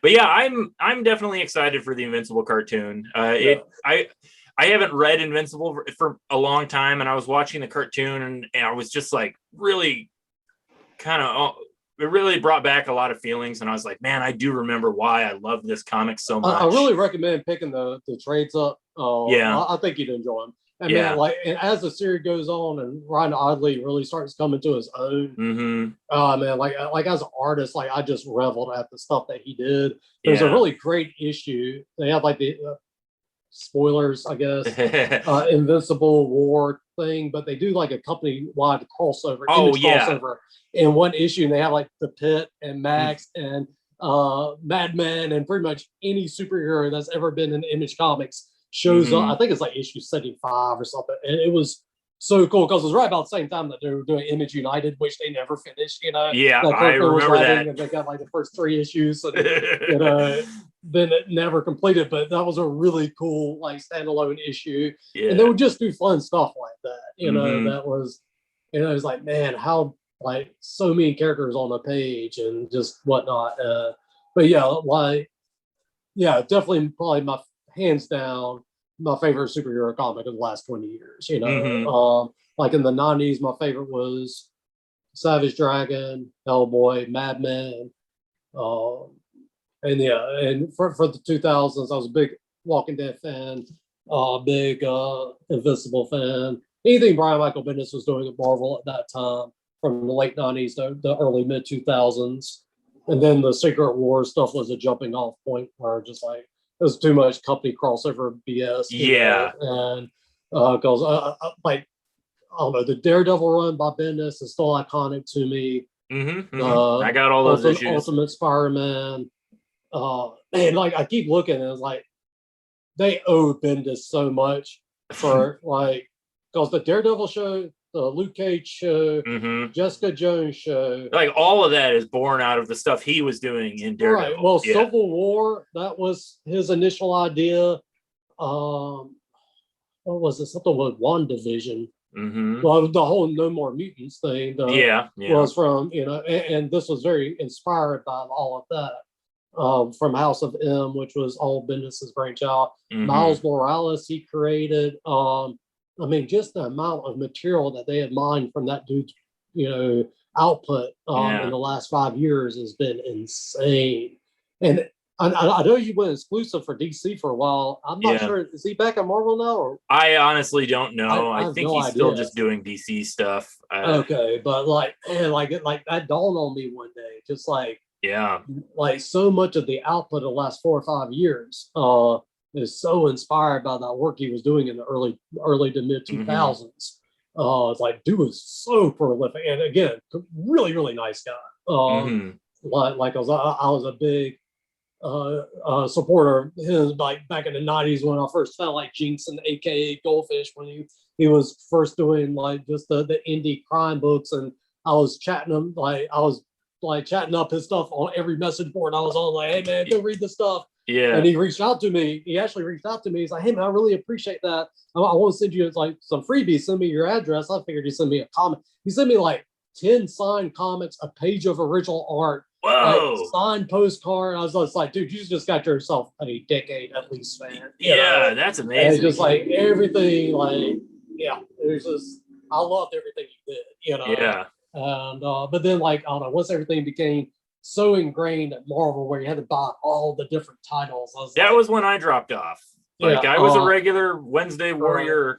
But yeah, I'm definitely excited for the Invincible cartoon. I haven't read Invincible for a long time, and I was watching the cartoon, and I was just like really it really brought back a lot of feelings, and I was like, man, I do remember why I love this comic so much. I really recommend picking the trades up. I think you'd enjoy them. And man, like, and as the series goes on and Ryan Oddly really starts coming to his own, man, like as an artist, like I just reveled at the stuff that he did. There's a really great issue. They have like the spoilers, I guess, Invincible War thing, but they do like a company-wide crossover, crossover in one issue, and they have like the Pit and Max and Madman and pretty much any superhero that's ever been in Image Comics shows up. I think it's like issue 75 or something, and it was so cool because it was right about the same time that they were doing Image United, which they never finished. You know, I remember that. And they got like the first 3 issues, and you know, then it never completed. But that was a really cool like standalone issue, and they would just do fun stuff like that. You know, that was, you know, it was like, man, how like so many characters on a page and just whatnot. But definitely probably my hands down my favorite superhero comic of the last 20 years. You know, like in the 90s, my favorite was Savage Dragon, Hellboy, Madman, and for the 2000s, I was a big Walking Dead fan, big Invincible fan. Anything Brian Michael Bendis was doing at Marvel at that time, from the late 90s to the early mid 2000s, and then the Secret Wars stuff was a jumping off point where just like it was too much company crossover BS. And because like I don't know, the Daredevil run by Bendis is still iconic to me. I got all those issues. Ultimate Spider-Man. And like I keep looking and it's like they owe Bendis so much for like because the Daredevil show, the Luke Cage show, Jessica Jones show, like all of that is born out of the stuff he was doing in Daredevil. Right. Well, Civil War, that was his initial idea. What was it? Something with WandaVision. Well, the whole No More Mutants thing. Was from and this was very inspired by all of that. From House of M, which was all Bendis's brainchild. Miles Morales, he created. I mean, just the amount of material that they had mined from that dude's, output in the last 5 years has been insane. And I know you went exclusive for DC for a while. I'm not sure. Is he back at Marvel now? Or? I honestly don't know. I think he's still just doing DC stuff. Okay, but like that dawned on me one day. Just like so much of the output of the last 4 or 5 years is so inspired by that work he was doing in the early to mid 2000s. It's like dude was so prolific, and again, really really nice guy. Like I was a big supporter of his, like back in the 90s when I first found like Jinx and AKA Goldfish when he was first doing like just the indie crime books, and I was chatting up his stuff on every message board I was on, like, hey man, go read this stuff. And he reached out to me. He actually reached out to me. He's like, hey man, I really appreciate that. I want to send you like some freebies. Send me your address. I figured he'd send me a comic. He sent me like 10 signed comics, a page of original art, like signed postcard. I was just like, dude, you just got yourself a decade at least, man. That's amazing. And just like everything, like, it was just, I loved everything he did, And but then like, I don't know, once everything became so ingrained at Marvel where you had to buy all the different titles. Was when I dropped off. Like I was a regular Wednesday warrior,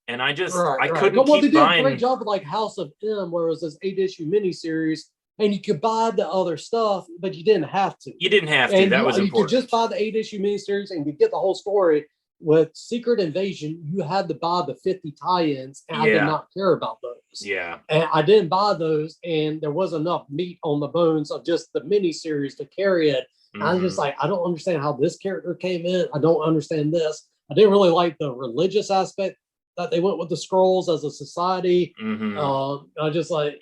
and I just I couldn't keep they did buying. a great job with like House of M, where it was this 8-issue miniseries, and you could buy the other stuff, but you didn't have to. You didn't have to. That was important. You could just buy the 8-issue miniseries, and you get the whole story. With Secret Invasion, you had to buy the 50 tie-ins, and I did not care about those. And I didn't buy those, and there wasn't enough meat on the bones of just the miniseries to carry it. I was just like, I don't understand how this character came in. I don't understand this. I didn't really like the religious aspect that they went with the Skrulls as a society. I just like,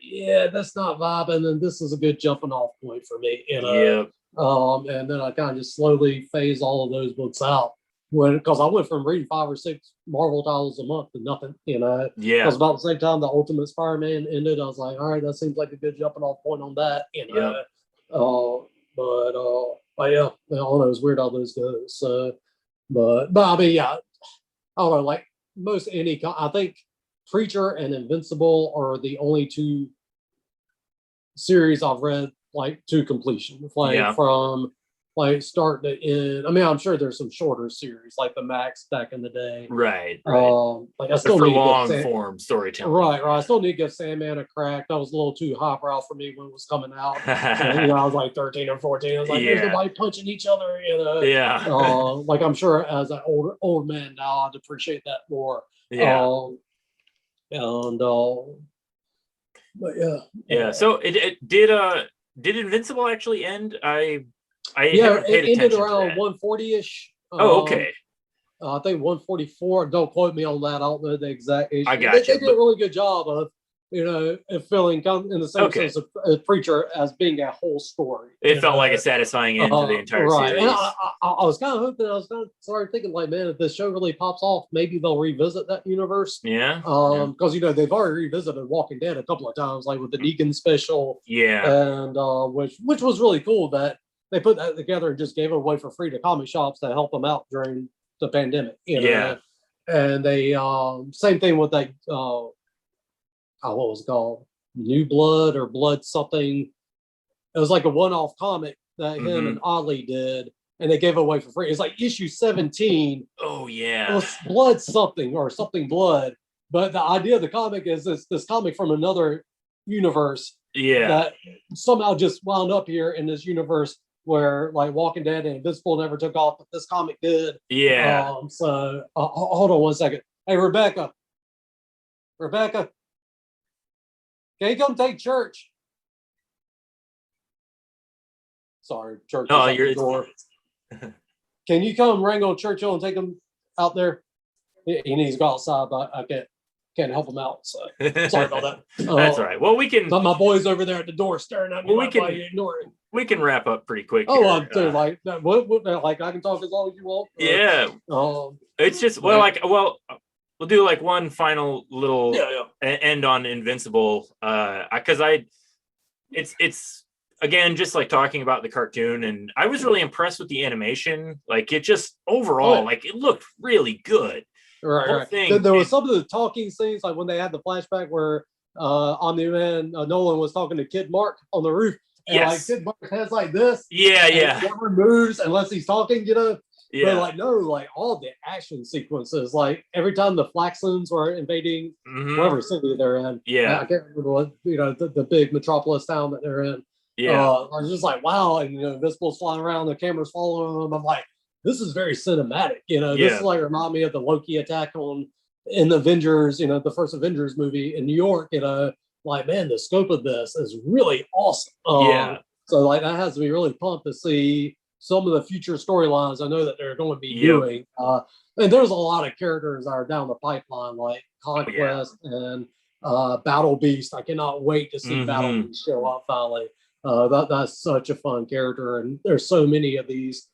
that's not vibing, and this is a good jumping off point for me. And then I kind of just slowly phase all of those books out. Because I went from reading 5 or 6 Marvel titles a month to nothing, Because about the same time the Ultimate Spider-Man ended, I was like, all right, that seems like a good jumping off point on that, but yeah, I don't know, it's weird how those go. So, but I mean, I don't know, like most I think Preacher and Invincible are the only 2 series I've read like to completion, from like start to end. I mean, I'm sure there's some shorter series like the Max back in the day. Right. Like I still for need long form storytelling. Right. I still need to give Sandman a crack. That was a little too highbrow for me when it was coming out. And, I was like 13 or 14. I was like, there's nobody punching each other. Like I'm sure as an old man now, I'd appreciate that more. But So it did Invincible actually end? I it ended around 140-ish. Okay. I think 144. Don't quote me on that. I don't know the exact age. I got They did a really good job of, filling in the same sense of Preacher as being a whole story. It felt like a satisfying end to the entire series. And I was kind of hoping. I was kind of started thinking, like, man, if this show really pops off, maybe they'll revisit that universe. Because they've already revisited Walking Dead a couple of times, like with the Negan special. And which was really cool that they put that together and just gave it away for free to comic shops to help them out during the pandemic. And they same thing with that. What was it called? New Blood or Blood something. It was like a one-off comic that him and Ollie did, and they gave it away for free. It's like issue 17. Oh yeah. It was Blood something or something Blood. But the idea of the comic is this comic from another universe. That somehow just wound up here in this universe where like Walking Dead and Invincible never took off, but this comic did. So hold on one second. Hey, Rebecca, can you come take church? Sorry, Church. No, Is at the door. Can you come wrangle Churchill and take him out there? He needs to go outside, but I can't help him out. So sorry about that. That's all right. Well, we can. My boy's over there at the door staring at me. Well, why you ignoring? We can wrap up pretty quick. Oh, here. I'm dude, like I can talk as long as you want. Yeah. It's just we'll do like one final little end on Invincible, because it's again just like talking about the cartoon, and I was really impressed with the animation. Like it just overall, like it looked really good. Right. There was some of the talking scenes, like when they had the flashback where Omni-Man Nolan was talking to Kid Mark on the roof. And like Kid Mark has like this. Yeah. He never moves unless he's talking, Yeah. But like no, like all the action sequences, like every time the Flaxlands were invading whatever city they're in. Yeah. I can't remember what the big metropolis town that they're in. Yeah. I was just like, wow, and Invincible's flying around, the camera's following them. I'm like, this is very cinematic. This is like remind me of the Loki attack in the Avengers, the first Avengers movie in New York. Like, man, the scope of this is really awesome. So like that has to be really pumped to see some of the future storylines I know that they're going to be doing. And there's a lot of characters that are down the pipeline, like Conquest and Battle Beast. I cannot wait to see Battle Beast show up finally. That's such a fun character, and there's so many of these.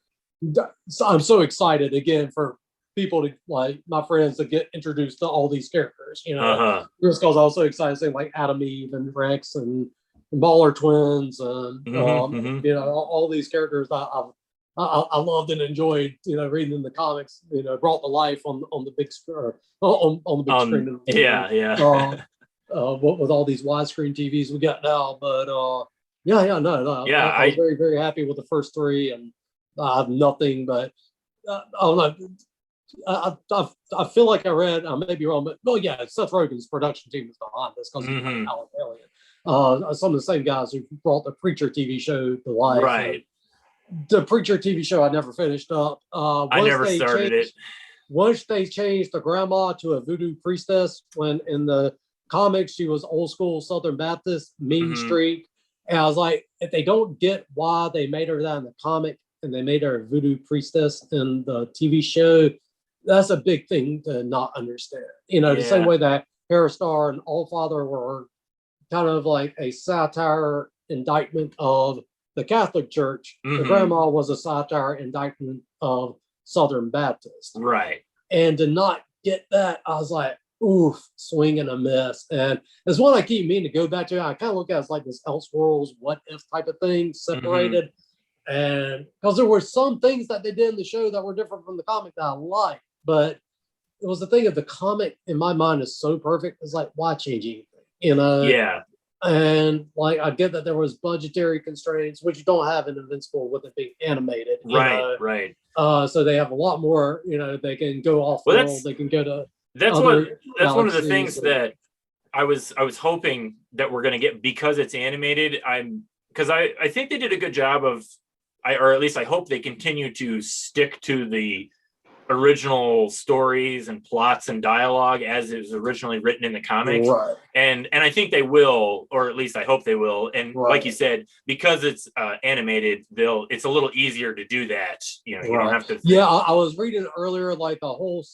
So I'm so excited again for people to like my friends to get introduced to all these characters. Just because I was so excited to see like Adam Eve and Rex and Baller Twins and all these characters I loved and enjoyed. Reading in the comics. Brought to life on the big screen on the big screen. With all these widescreen TVs we got now, but I was very, very happy with the first three, and I have nothing but I don't know. I feel like I read, I may be wrong, but Seth Rogen's production team is behind this because he's like Alan Alien. Some of the same guys who brought the Preacher TV show to life. Right. The Preacher TV show I never finished up. I never started it. Once they changed the grandma to a voodoo priestess, when in the comics she was old school Southern Baptist, mean streak. And I was like, if they don't get why they made her that in the comic and they made her a voodoo priestess in the TV show, that's a big thing to not understand. The same way that Star and Allfather were kind of like a satire indictment of the Catholic Church. The grandma was a satire indictment of Southern Baptist. Right. And to not get that, I was like, oof, swing and a miss. And it's one I keep meaning to go back to. I kind of look at it as like this Elseworlds what if type of thing, separated. And because there were some things that they did in the show that were different from the comic that I liked, but it was the thing of the comic in my mind is so perfect. It's like, why change anything? Yeah. And like I get that there was budgetary constraints, which you don't have in Invincible with it being animated. Right. So they have a lot more, they can go off world, they can go to that's one of the things that I was hoping that we're gonna get because it's animated. Because I think they did a good job of or at least I hope they continue to stick to the original stories and plots and dialogue as it was originally written in the comics. Right. And I think they will, or at least I hope they will. And like you said, because it's animated, it's a little easier to do that. You don't have to. Yeah, I was reading earlier, like the whole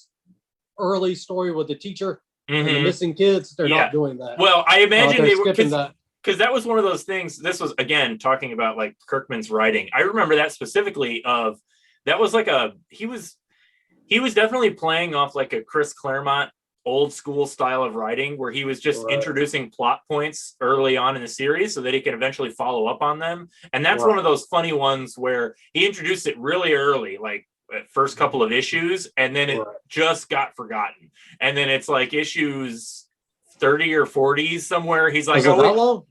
early story with the teacher and the missing kids. They're not doing that. Well, I imagine they were skipping that. Because that was one of those things. This was again talking about like Kirkman's writing. I remember that specifically. That was like he was definitely playing off like a Chris Claremont old school style of writing, where he was just introducing plot points early on in the series so that he could eventually follow up on them. And that's one of those funny ones where he introduced it really early, like first couple of issues, and then it just got forgotten. And then it's like issues 30 or 40 somewhere. He's like, that long?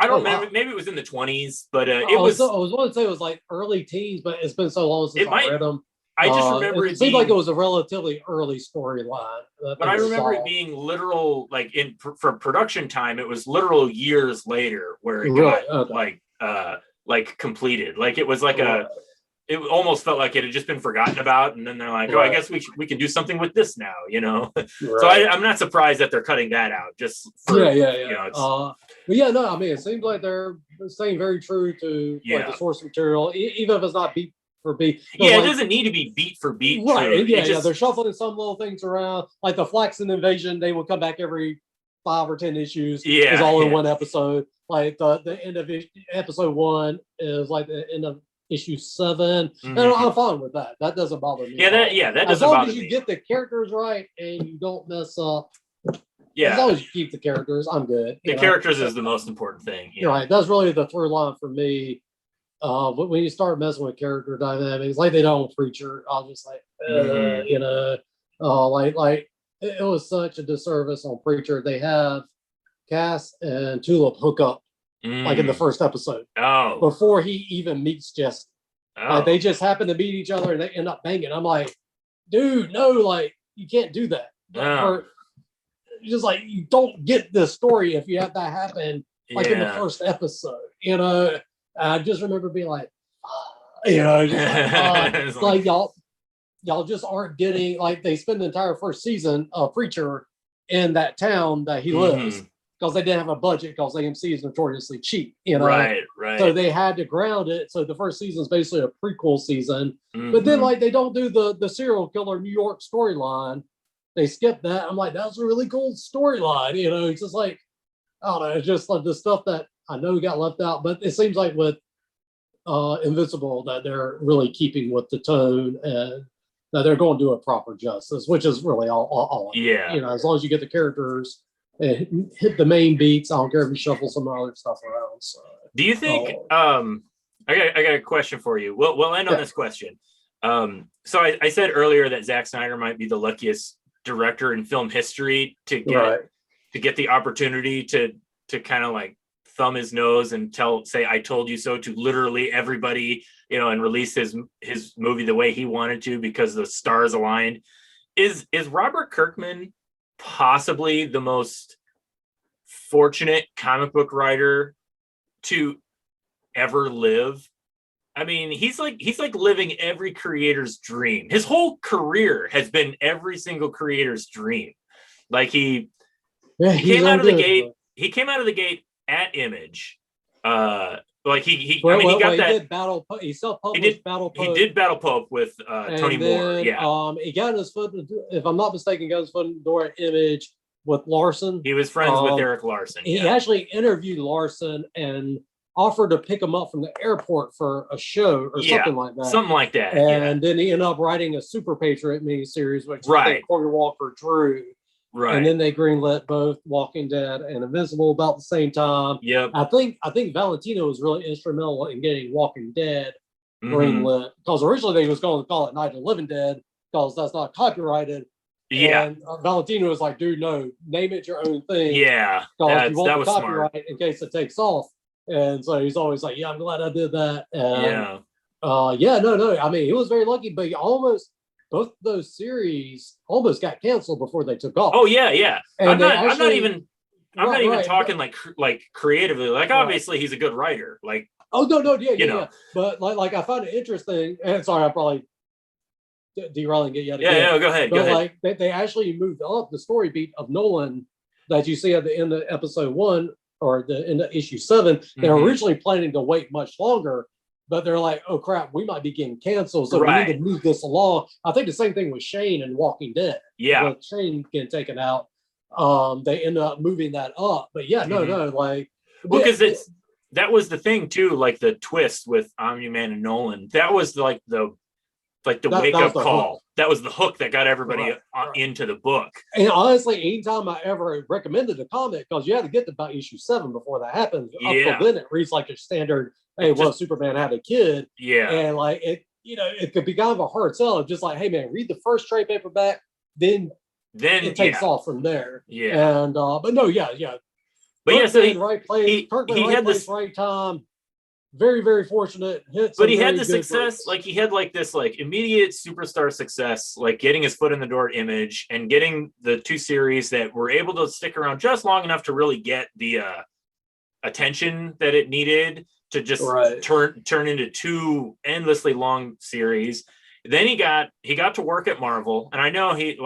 I don't remember. Maybe it was in the 20s, but I was going to say it was like early teens, but it's been so long since I read them. I just remember it seemed like it was a relatively early storyline. But I remember it being literal, like for production time, it was literal years later where it got like completed. Like it was like it almost felt like it had just been forgotten about, and then they're like, "Oh, I guess we can do something with this now," you know. Right. So I'm not surprised that they're cutting that out. Just for, you know, but yeah, no, I mean, it seems like they're staying very true to like the source material, even if it's not beat for beat. Yeah, like, it doesn't need to be beat for beat. Right? Yeah, they're shuffling some little things around, like the Flaxen invasion. They will come back every 5 or 10 issues. Yeah, is all in one episode. Like the end of episode 1 is like the end of issue 7, and I'm fine with that. That doesn't bother me. That doesn't bother me. As long as you get the characters right and you don't mess up. Yeah. As long as you keep the characters, I'm good. The characters is the most important thing. You're right. That's really the through line for me. When you start messing with character dynamics, like they don't with Preacher, I'll just like, you know, like it was such a disservice on Preacher. They have Cass and Tulip hook up like in the first episode. Before he even meets Jesse. Like they just happen to meet each other and they end up banging. I'm like, dude, no, like you can't do that. Or, just like you don't get the story if you have that happen like in the first episode. You know, I just remember being like, you know, just like y'all just aren't getting, like they spend the entire first season of Preacher in that town that he lives. Because they didn't have a budget, because AMC is notoriously cheap, you know. Right. So they had to ground it. So the first season is basically a prequel season. But then, like, they don't do the serial killer New York storyline. They skip that. I'm like, that's a really cool storyline, you know. It's just like, I don't know, it's just like the stuff that I know got left out. But it seems like with Invincible that they're really keeping with the tone and that they're going to do it proper justice, which is really all. Yeah. You know, as long as you get the characters. Hit the main beats. I don't care if you shuffle some other stuff around. So, do you think? I got a question for you. We'll end on this question. So I said earlier that Zack Snyder might be the luckiest director in film history to get the opportunity to kind of like thumb his nose and say "I told you so" to literally everybody, you know, and release his movie the way he wanted to because the stars aligned. Is Robert Kirkman possibly the most fortunate comic book writer to ever live? I mean, he's like living every creator's dream. His whole career has been every single creator's dream. Like he came out of the gate. He came out of the gate at Image. Like he did Battle Pope. He self-published Battle Pope. He did Battle Pope with Tony Moore. Yeah. He got his foot, if I'm not mistaken, got his foot in the door at Image with Larson. He was friends with Eric Larson. He actually interviewed Larson and offered to pick him up from the airport for a show or something like that. Something like that. And then he ended up writing a Super Patriot miniseries, which Corey Walker drew. Right. And then they greenlit both Walking Dead and Invincible about the same time. Yep. I think Valentino was really instrumental in getting Walking Dead greenlit, because originally they was going to call it Night of the Living Dead because that's not copyrighted. Yeah. And Valentino was like, dude, no, name it your own thing. Yeah. Because you want the copyright smart in case it takes off. And so he's always like, yeah, I'm glad I did that. And, no. I mean, he was very lucky, but both those series almost got canceled before they took off. Oh yeah. And I'm not even talking like creatively. Like obviously he's a good writer. Like yeah. But like I find it interesting. And sorry, I'm probably derailing it yet again. Yeah, go ahead. But like they actually moved up the story beat of Nolan that you see at the end of episode 1 or the end of issue 7. They're originally planning to wait much longer. But they're like, oh crap, we might be getting canceled, so we need to move this along. I think the same thing with Shane and Walking Dead. Yeah, with Shane getting taken out, they end up moving that up. But because that was the thing too, like the twist with Omni-Man and Nolan. That was like the wake up call. Hook. That was the hook that got everybody into the book. And honestly, anytime I ever recommended a comic, because you had to get to about issue 7 before that happened. Up till then, it reads like a standard. Hey, Superman had a kid. Yeah. And like it could be kind of a hard sell. Just like, hey man, read the first trade paperback, then it takes off from there. Yeah. And but no, yeah. But so right place, Kirkman, right place, right time. Very, very fortunate. But he had the success, like he had like this like immediate superstar success, like getting his foot in the door at Image and getting the 2 series that were able to stick around just long enough to really get the attention that it needed. to just turn into 2 endlessly long series. Then he got to work at Marvel, and I know he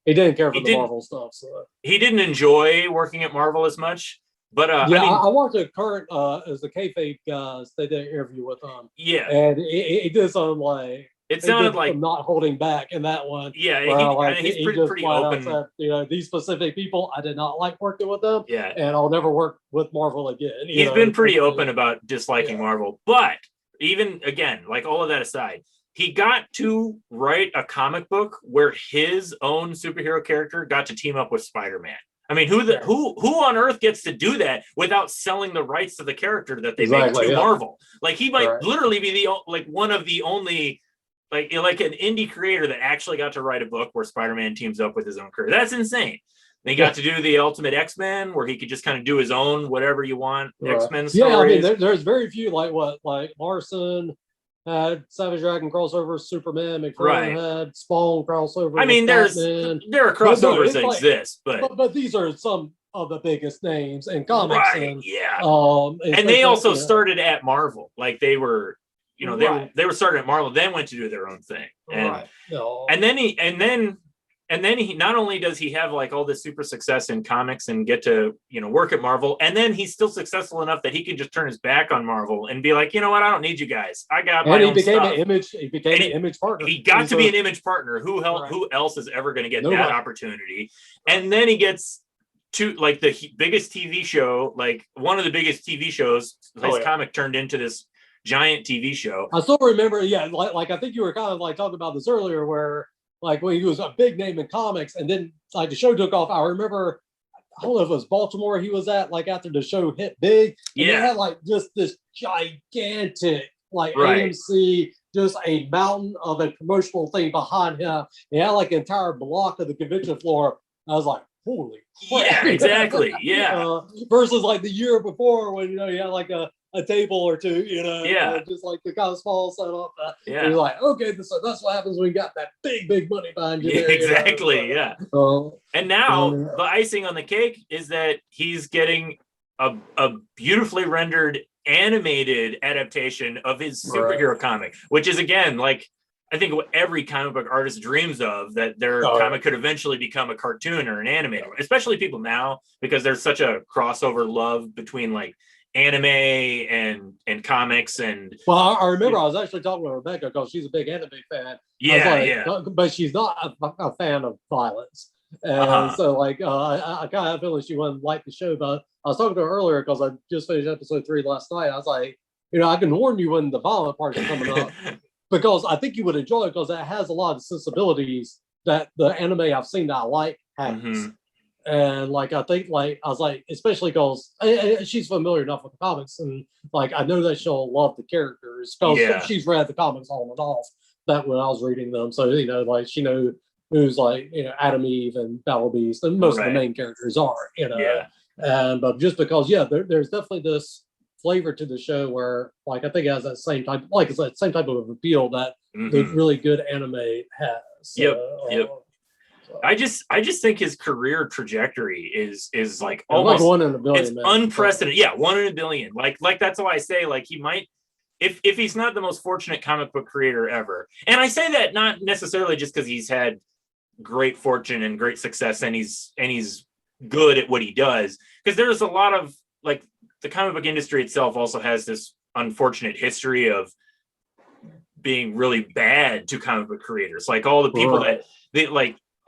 didn't care for the Marvel stuff, so he didn't enjoy working at Marvel as much. But I watched a current as the kayfabe guys. They did an interview with him. Yeah, and he did some it sounded like not holding back in that one. Yeah, he's pretty open. Said, these specific people, I did not like working with them. Yeah, and I'll never work with Marvel again. He's been pretty open about disliking Marvel, but even again, like all of that aside, he got to write a comic book where his own superhero character got to team up with Spider-Man. I mean, who on earth gets to do that without selling the rights to the character that they made to Marvel? Like he might literally be one of the only like an indie creator that actually got to write a book where Spider-Man teams up with his own career. That's insane. They got to do the Ultimate X-Men where he could just kind of do his own whatever you want X-Men stories. Yeah, I mean, there's very few like Larson had Savage Dragon crossover, Superman, McFarlane had Spawn crossover. I mean, there are crossovers that exist, but these are some of the biggest names in comics. And they also started at Marvel. Like they were, they were started at Marvel, then went to do their own thing. And then he not only does he have like all this super success in comics and get to work at Marvel, and then he's still successful enough that he can just turn his back on Marvel and be like, you know what, I don't need you guys. I got my own stuff. He became an image partner. He got to be an image partner. Who else is ever going to get that opportunity? And then he gets to like the biggest TV show, like one of the biggest TV shows. His comic turned into this giant TV show. I still remember, like I think you were kind of like talking about this earlier, where like when he was a big name in comics, and then like the show took off. I remember, I don't know if it was Baltimore he was at, like after the show hit big. And they had like just this gigantic like AMC, just a mountain of a promotional thing behind him. He had like an entire block of the convention floor. I was like, holy crap. Yeah, exactly. Yeah. Versus like the year before when you had like a table or two, just like the kind of small setup. You're like, okay, that's what happens when you got that big money behind you. There, exactly, And now the icing on the cake is that he's getting a beautifully rendered animated adaptation of his superhero comic, which is again like I think what every comic book artist dreams of, that their comic could eventually become a cartoon or an animated, especially people now, because there's such a crossover love between like anime and comics. And I remember I was actually talking with Rebecca because she's a big anime fan. But she's not a fan of violence. And so like I kind of have a feeling she wouldn't like the show, but I was talking to her earlier because I just finished episode 3 last night. I was like, I can warn you when the violent parts are coming up because I think you would enjoy it because it has a lot of sensibilities that the anime I've seen that I like has. And like I think like I was like, especially because she's familiar enough with the comics, and like I know that she'll love the characters because she's read the comics on and off that when I was reading them. So like she knows who's like Adam Eve and Battle Beast, and most of the main characters are and but just because there's definitely this flavor to the show where like I think it has that same type of appeal that the really good anime has. I just think his career trajectory is like almost like 1 in a billion. It's unprecedented. 1 in a billion. Like that's why I say like he might, if he's not the most fortunate comic book creator ever. And I say that not necessarily just because he's had great fortune and great success and he's good at what he does, because there's a lot of like the comic book industry itself also has this unfortunate history of being really bad to comic book creators. Like all the people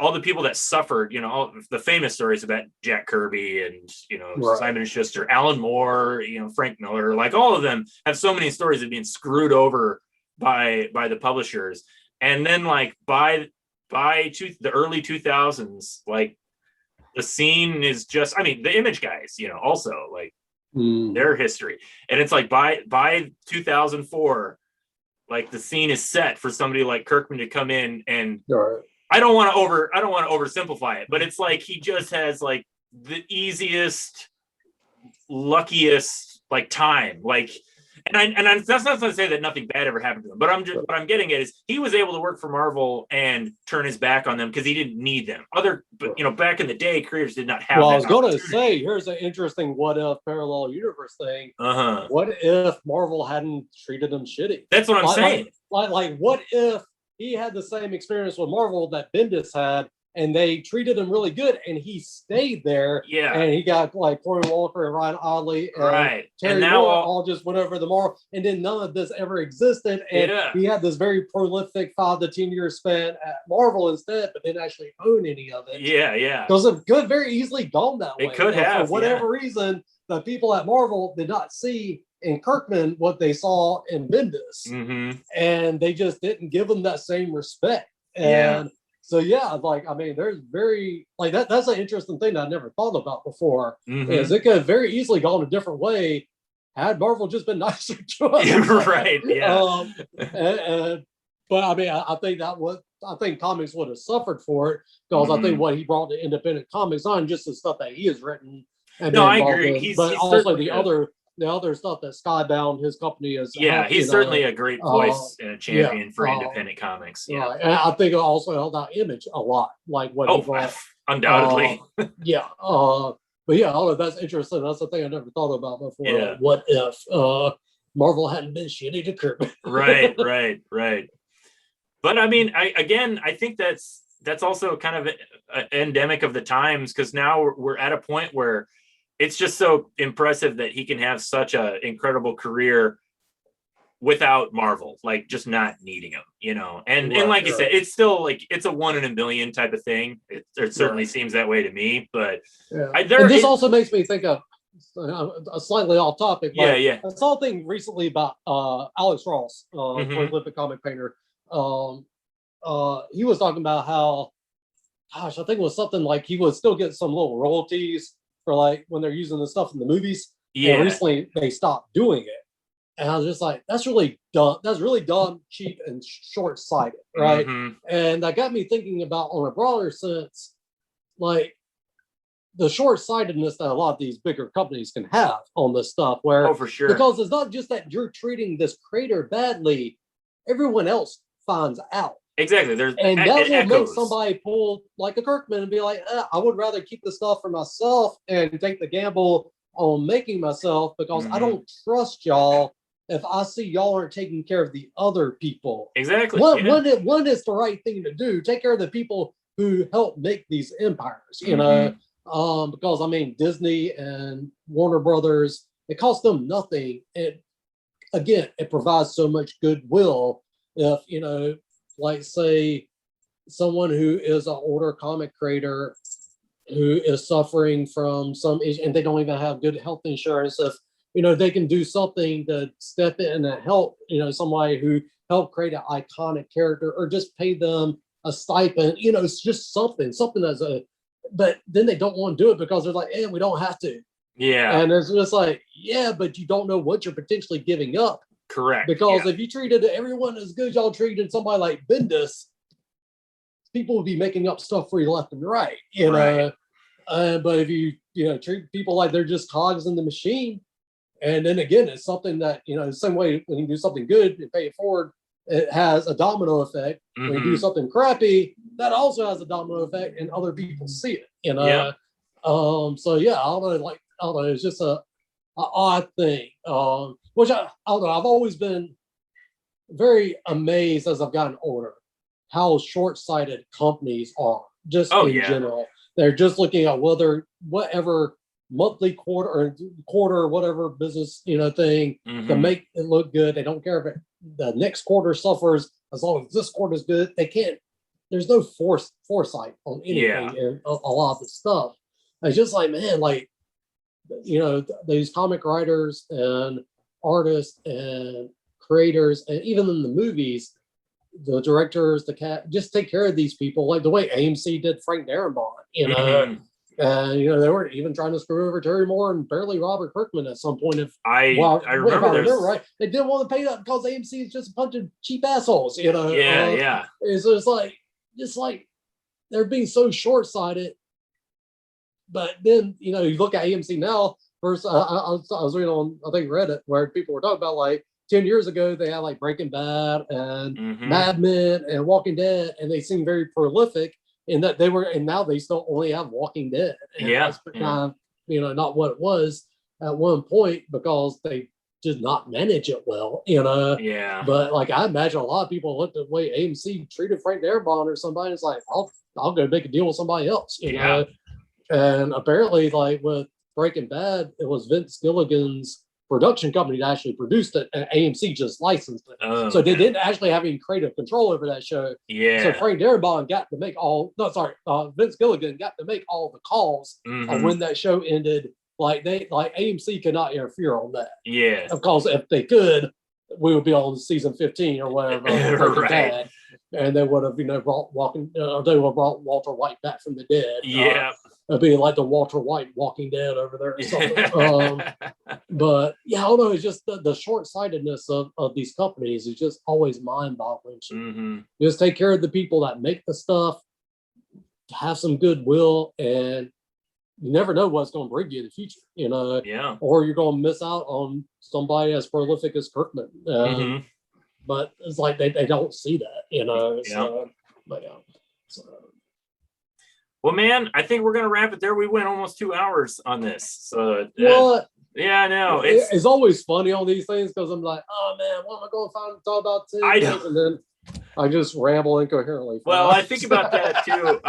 all the people that suffered, all the famous stories about Jack Kirby and, Simon & Schuster, Alan Moore, Frank Miller, like all of them have so many stories of being screwed over by the publishers. And then like by the early 2000s, like the scene is just, the Image guys, also like their history. And it's like by 2004, like the scene is set for somebody like Kirkman to come in and I don't want to oversimplify it, but it's like he just has like the easiest, luckiest like time. Like, that's not to say that nothing bad ever happened to him, but what I'm getting at is he was able to work for Marvel and turn his back on them because he didn't need them. Back in the day, creators did not have. Well, I was going to say, here's an interesting what if parallel universe thing. What if Marvel hadn't treated him shitty? That's what I'm saying. Like, what if he had the same experience with Marvel that Bendis had, and they treated him really good, and he stayed there. Yeah. And he got like Corey Walker and Ryan Oddly and right. Terry and now Moore all just went over the Marvel, and then none of this ever existed. And he had this very prolific 5 to 10 year span at Marvel instead, but didn't actually own any of it. Yeah. Because it could have very easily gone that way. It could have. For whatever reason, the people at Marvel did not see in Kirkman what they saw in Bendis. And they just didn't give him that same respect. And so there's very that's an interesting thing that I never thought about before. Is it could have very easily gone a different way had Marvel just been nicer to us. Right. Yeah. But I think comics would have suffered for it because I think what he brought to independent comics on just the stuff that he has written. I agree. But also the other stuff that Skybound, his company, is. He's certainly a great voice and a champion for independent comics. Yeah, and I think it also held out Image a lot, like what he brought. Undoubtedly. But that's interesting. That's the thing I never thought about before. Yeah. What if Marvel hadn't been shitty to Kirkman? Right. But I mean, I think that's also kind of endemic of the times, because now we're at a point where it's just so impressive that he can have such an incredible career without Marvel, like just not needing him, and like you said, it's still like it's a 1 in a million type of thing. It certainly seems that way to me, but this also makes me think of a slightly off topic. I saw a thing recently about Alex Ross, prolific comic painter. He was talking about how, I think it was something like he would still get some little royalties for like when they're using the stuff in the movies. And recently they stopped doing it. And I was just like, that's really dumb. That's really dumb, cheap, and short-sighted, right? And that got me thinking about, on a broader sense, like the short-sightedness that a lot of these bigger companies can have on this stuff. Where, for sure, because it's not just that you're treating this creator badly; everyone else finds out. Exactly. And that will make somebody pull like a Kirkman and be like, I would rather keep the stuff for myself and take the gamble on making myself, because I don't trust y'all if I see y'all aren't taking care of the other people. Exactly. One is the right thing to do. Take care of the people who help make these empires, because I mean, Disney and Warner Brothers, it costs them nothing. It provides so much goodwill. If, like say someone who is an older comic creator who is suffering from some issue and they don't even have good health insurance, if they can do something to step in and help somebody who helped create an iconic character, or just pay them a stipend, it's just something that's but then they don't want to do it because they're like, we don't have to. And it's just like, but you don't know what you're potentially giving up. Correct. Because if you treated everyone as good as y'all treated somebody like Bendis, people would be making up stuff for you left and right, But if you treat people like they're just cogs in the machine, and then again, it's something that the same way when you do something good and pay it forward, it has a domino effect. When you do something crappy, that also has a domino effect, and other people see it. I don't know. It's just a odd thing. Which I don't know. I've always been very amazed as I've gotten older how short-sighted companies are, just in general. They're just looking at whatever monthly quarter, whatever business thing to make it look good. They don't care if the next quarter suffers, as long as this quarter is good. They can't. There's no foresight on anything in a lot of the stuff. It's just like, man, like these comic writers and artists and creators, and even in the movies, the directors, just take care of these people like the way AMC did Frank Darabont. They were even trying to screw over Terry Moore and barely Robert Kirkman at some point. I remember right, they didn't want to pay that because AMC is just a bunch of cheap assholes. It's just like they're being so short-sighted. But then you look at AMC now, First, I was reading on, I think, Reddit, where people were talking about like 10 years ago, they had like Breaking Bad and Mad Men and Walking Dead, and they seemed very prolific in that they were, and now they still only have Walking Dead. And that's kind of, you know, not what it was at one point because they did not manage it well, you know. Yeah. But like, I imagine a lot of people looked at the way AMC treated Frank Darabont or somebody. It's like, I'll go make a deal with somebody else, you know. And apparently, like with Breaking Bad, it was Vince Gilligan's production company that actually produced it, and AMC just licensed it. Oh, so they didn't actually have any creative control over that show. Yeah. So Frank Darabont got to make Vince Gilligan got to make all the calls on when that show ended. Like AMC could not interfere on that. Yeah. Of course, if they could, we would be on season 15 or whatever. Right. And they would have, you know, brought Walter White back from the dead. Yeah. It'd be like the Walter White Walking Dead over there or something. But yeah, I don't know. It's just the short-sightedness of these companies is just always mind-boggling. Just take care of the people that make the stuff, have some goodwill, and you never know what's going to bring you in the future, you know. Yeah. Or or you're going to miss out on somebody as prolific as Kirkman. But it's like they don't see that, you know. So, but yeah. So. Well, man, I think we're gonna wrap it there. We went almost 2 hours on this. So what? Yeah, I know. It's always funny on these things because I'm like, oh man, what am I going to find to talk about today? I know. And then I just ramble incoherently. Well, I think about that too.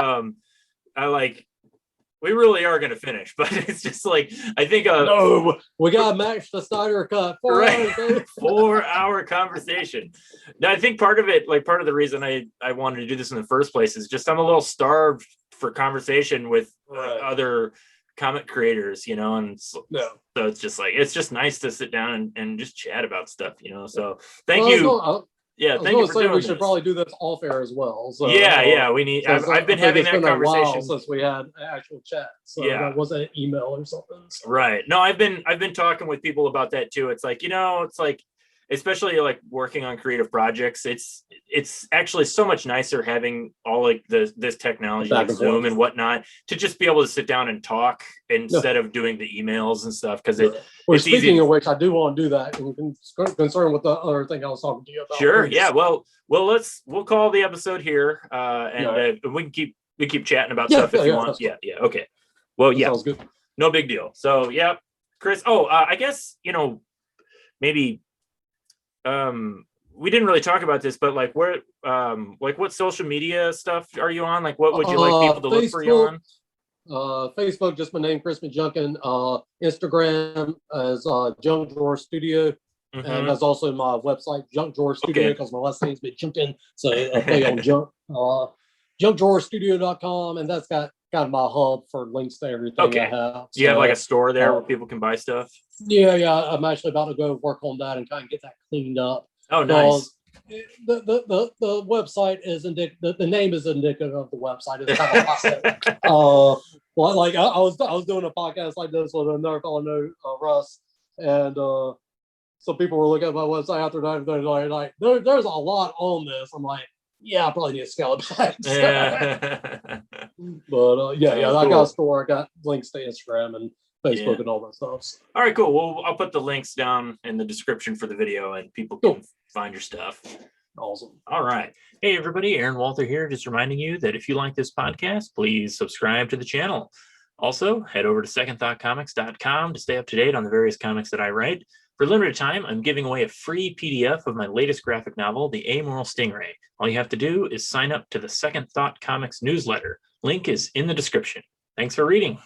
We really are going to finish, but it's just like, I think no, we got to match the Snyder Cut. 4 hours, 4-hour conversation. Now, I think part of it, like part of the reason I wanted to do this in the first place is just I'm a little starved for conversation with other comic creators, you know, and so it's just like, it's just nice to sit down and just chat about stuff, you know. So thank you. Thank you for doing we should probably do this off air as well. So, we need. I've been having that conversation since we had an actual chat. So that wasn't an email or something. So. Right. No, I've been talking with people about that too. It's like, you know, it's like, especially like working on creative projects, it's actually so much nicer having all like this technology like Zoom and whatnot to just be able to sit down and talk instead of doing the emails and stuff, because it's speaking easy. Of which, I do want to do that concerned with the other thing I was talking to you about. Sure. Yeah. Well, we'll call the episode here, and we can keep chatting about stuff if you want. Yeah. Okay. Well, sounds good. No big deal. So yeah, Chris. I guess, you know, maybe. We didn't really talk about this, but like where, like what social media stuff are you on? Like what would you like people to look for you on? Facebook, just my name, Chris McJunkin. Instagram as Junk Drawer Studio. And that's also my website, Junk Drawer Studio, because my last name's McJunkin. So I play on Junk. JunkDrawerStudio.com, and that's got kind of my hub for links to everything I have. So, you have like a store there where people can buy stuff? Yeah. I'm actually about to go work on that and kind of get that cleaned up. Oh, nice. The website is the name is indicative of the website. It's kind of well, like I was doing a podcast like this with another fellow named Russ, and some people were looking at my website after that, and they're like, there's a lot on this. I'm like, yeah, I probably need to scale it back. But I got a store. I got links to Instagram and Facebook and all that stuff. All right, cool. Well, I'll put the links down in the description for the video, and people can find your stuff. Awesome. All right. Hey, everybody. Aaron Walther here, just reminding you that if you like this podcast, please subscribe to the channel. Also, head over to secondthoughtcomics.com to stay up to date on the various comics that I write. For a limited time, I'm giving away a free PDF of my latest graphic novel, The Amoral Stingray. All you have to do is sign up to the Second Thought Comics newsletter. Link is in the description. Thanks for reading.